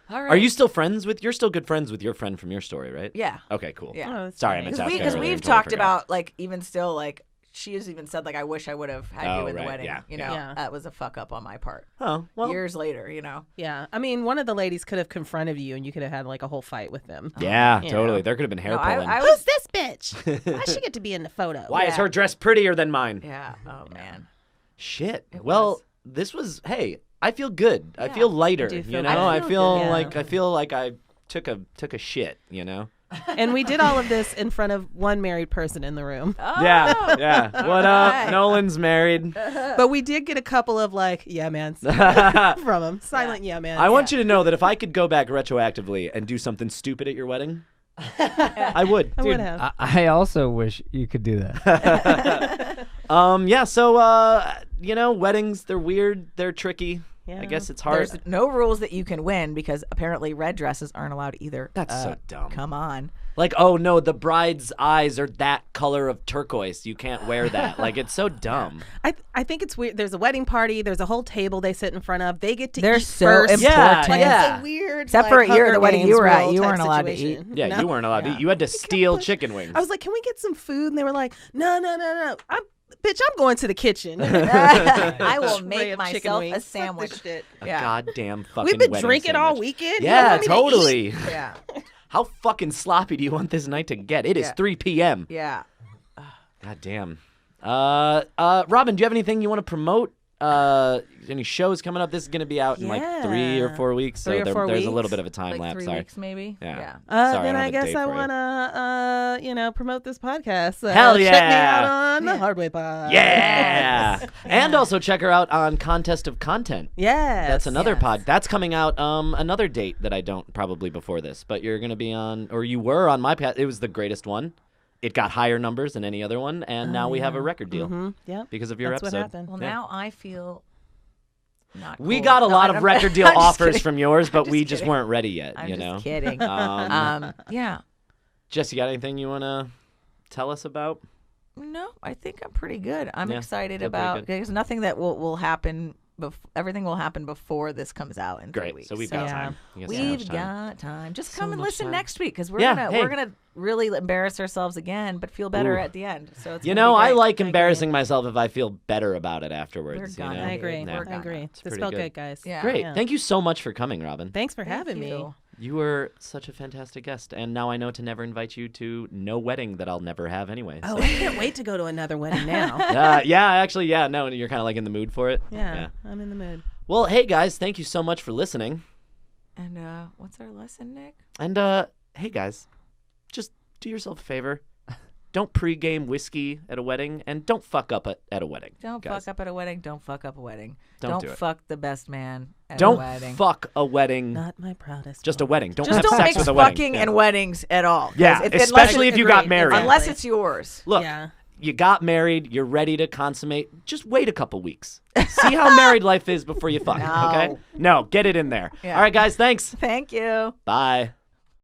All right. Are you still friends with? You're still good friends with your friend from your story, right? Yeah. Okay, cool. Yeah. Oh, that's Sorry, I nice. meant to ask Because that earlier we've and totally talked forgot. about, like, even still, like, she has even said, like, I wish I would have had you Oh, in the right, wedding. yeah, You yeah. know, Yeah. that was a fuck up on my part. Oh, well. Years later, you know. Yeah, I mean, one of the ladies could have confronted you, and you could have had like a whole fight with them. Yeah, You totally. know. There could have been hair No, pulling. I Who's was. this bitch? Why she get to be in the photo? Why is Yeah. her dress prettier than mine? Yeah. Oh, man. Shit. It Well, was. this was. Hey, I feel good. I Yeah. feel lighter. do You feel know, good. I I feel feel good. like Yeah. I feel like I took a shit. You know. And we did all of this in front of one married person in the room. Oh. Yeah, yeah. What right. up? Nolan's married. But we did get a couple of like, yeah, man, I from him. Silent yeah, man. want you to know that if I could go back retroactively and do something stupid at your wedding, I would. I would Dude, have. I also wish you could do that. Yeah. So, you know, weddings, they're weird. They're tricky. Yeah. I guess it's hard. There's no rules that you can win because apparently red dresses aren't allowed either. That's so dumb. Come on. Like, oh no, the bride's eyes are that color of turquoise. You can't wear that. Like, it's so dumb. I think it's weird. There's a wedding party. There's a whole table they sit in front of. They get to They're eat so first. important. Like, Yeah. It's a weird. Except like, for at your- Hunger the wedding Games you were at, role you type weren't allowed to eat. situation. Yeah, No? you weren't allowed to Yeah. eat. You had to steal push- chicken wings. I was like, can we get some food? And they were like, no. Bitch, I'm going to the kitchen. I will Tray make of chicken myself wings. a Fuck this sandwich. shit. a Yeah. goddamn fucking We've been wedding drinking all sandwich. weekend. You don't Yeah, want me to eat? totally. Yeah. How fucking sloppy do you want this night to get? It is Yeah. 3 p.m. Yeah. God damn. Robyn, do you have anything you want to promote? Any shows coming up? This is going to be out in like 3 or Yeah. 4 weeks, so 3 or 4 there's a weeks. little bit of a time Like lapse. 3 Sorry. weeks maybe. Yeah. Then Sorry, I don't I have a guess date I for you. want to, promote this podcast. Hell Check me yeah. out on the Hardway Pod. Yeah. And also check her out on Contest of Content. Yes. That's another yes. pod. That's coming out another date that I don't probably before this, but you're going to be on, or you were on my pod. It was the greatest one. It got higher numbers than any other one, and now we have a record deal Mm-hmm. Yep. because of your That's episode. what happened. Well, Yeah. now I feel not We cool. got a No, lot I'm- of record deal I'm just offers kidding. from yours, but we just just kidding. weren't ready yet, I'm you just know? kidding. Yeah. Jess, you got anything you want to tell us about? No, I think I'm pretty good. I'm Yeah, excited feel pretty about good. there's nothing that will happen. Everything will happen before this comes out in 3 Great. weeks. So we've got Yeah. time. You got so much We've time. got time. Just So come and much listen time. next week because we're Yeah, gonna hey. we're gonna really embarrass ourselves again, but feel better Ooh. at the end. So it's You gonna know, be I great. like I agree. embarrassing myself if I feel better about it afterwards. We're you gonna know? I agree. Yeah. We're I agree. gonna. It's This pretty felt good. good, guys. Yeah. Great. Yeah. Thank you so much for coming, Robyn. Thanks for Thank having me. you. You were such a fantastic guest, and now I know to never invite you to no wedding that I'll never have anyway. Oh, So. I can't wait to go to another wedding now. Actually, no, you're kind of like in the mood for it. Yeah, I'm in the mood. Well, hey guys, thank you so much for listening. And what's our lesson, Nick? And hey guys, just do yourself a favor. Don't pregame whiskey at a wedding, and don't fuck up at a wedding. Don't guys. fuck up at a wedding. Don't fuck up a wedding. Don't do it. fuck the best man at Don't a wedding. fuck a wedding. Not my proudest. Just a moment. wedding. Don't Just have don't sex mix with a wedding. fucking Yeah. and weddings at all. 'Cause Yeah, unless especially it- if you got Agreed. married. unless it's yours. Look, Yeah. you got married, you're ready to consummate, just wait a couple weeks. See how married life is before you fuck, No. okay? No, get it in there. Yeah. All right, guys, thanks. Thank you. Bye.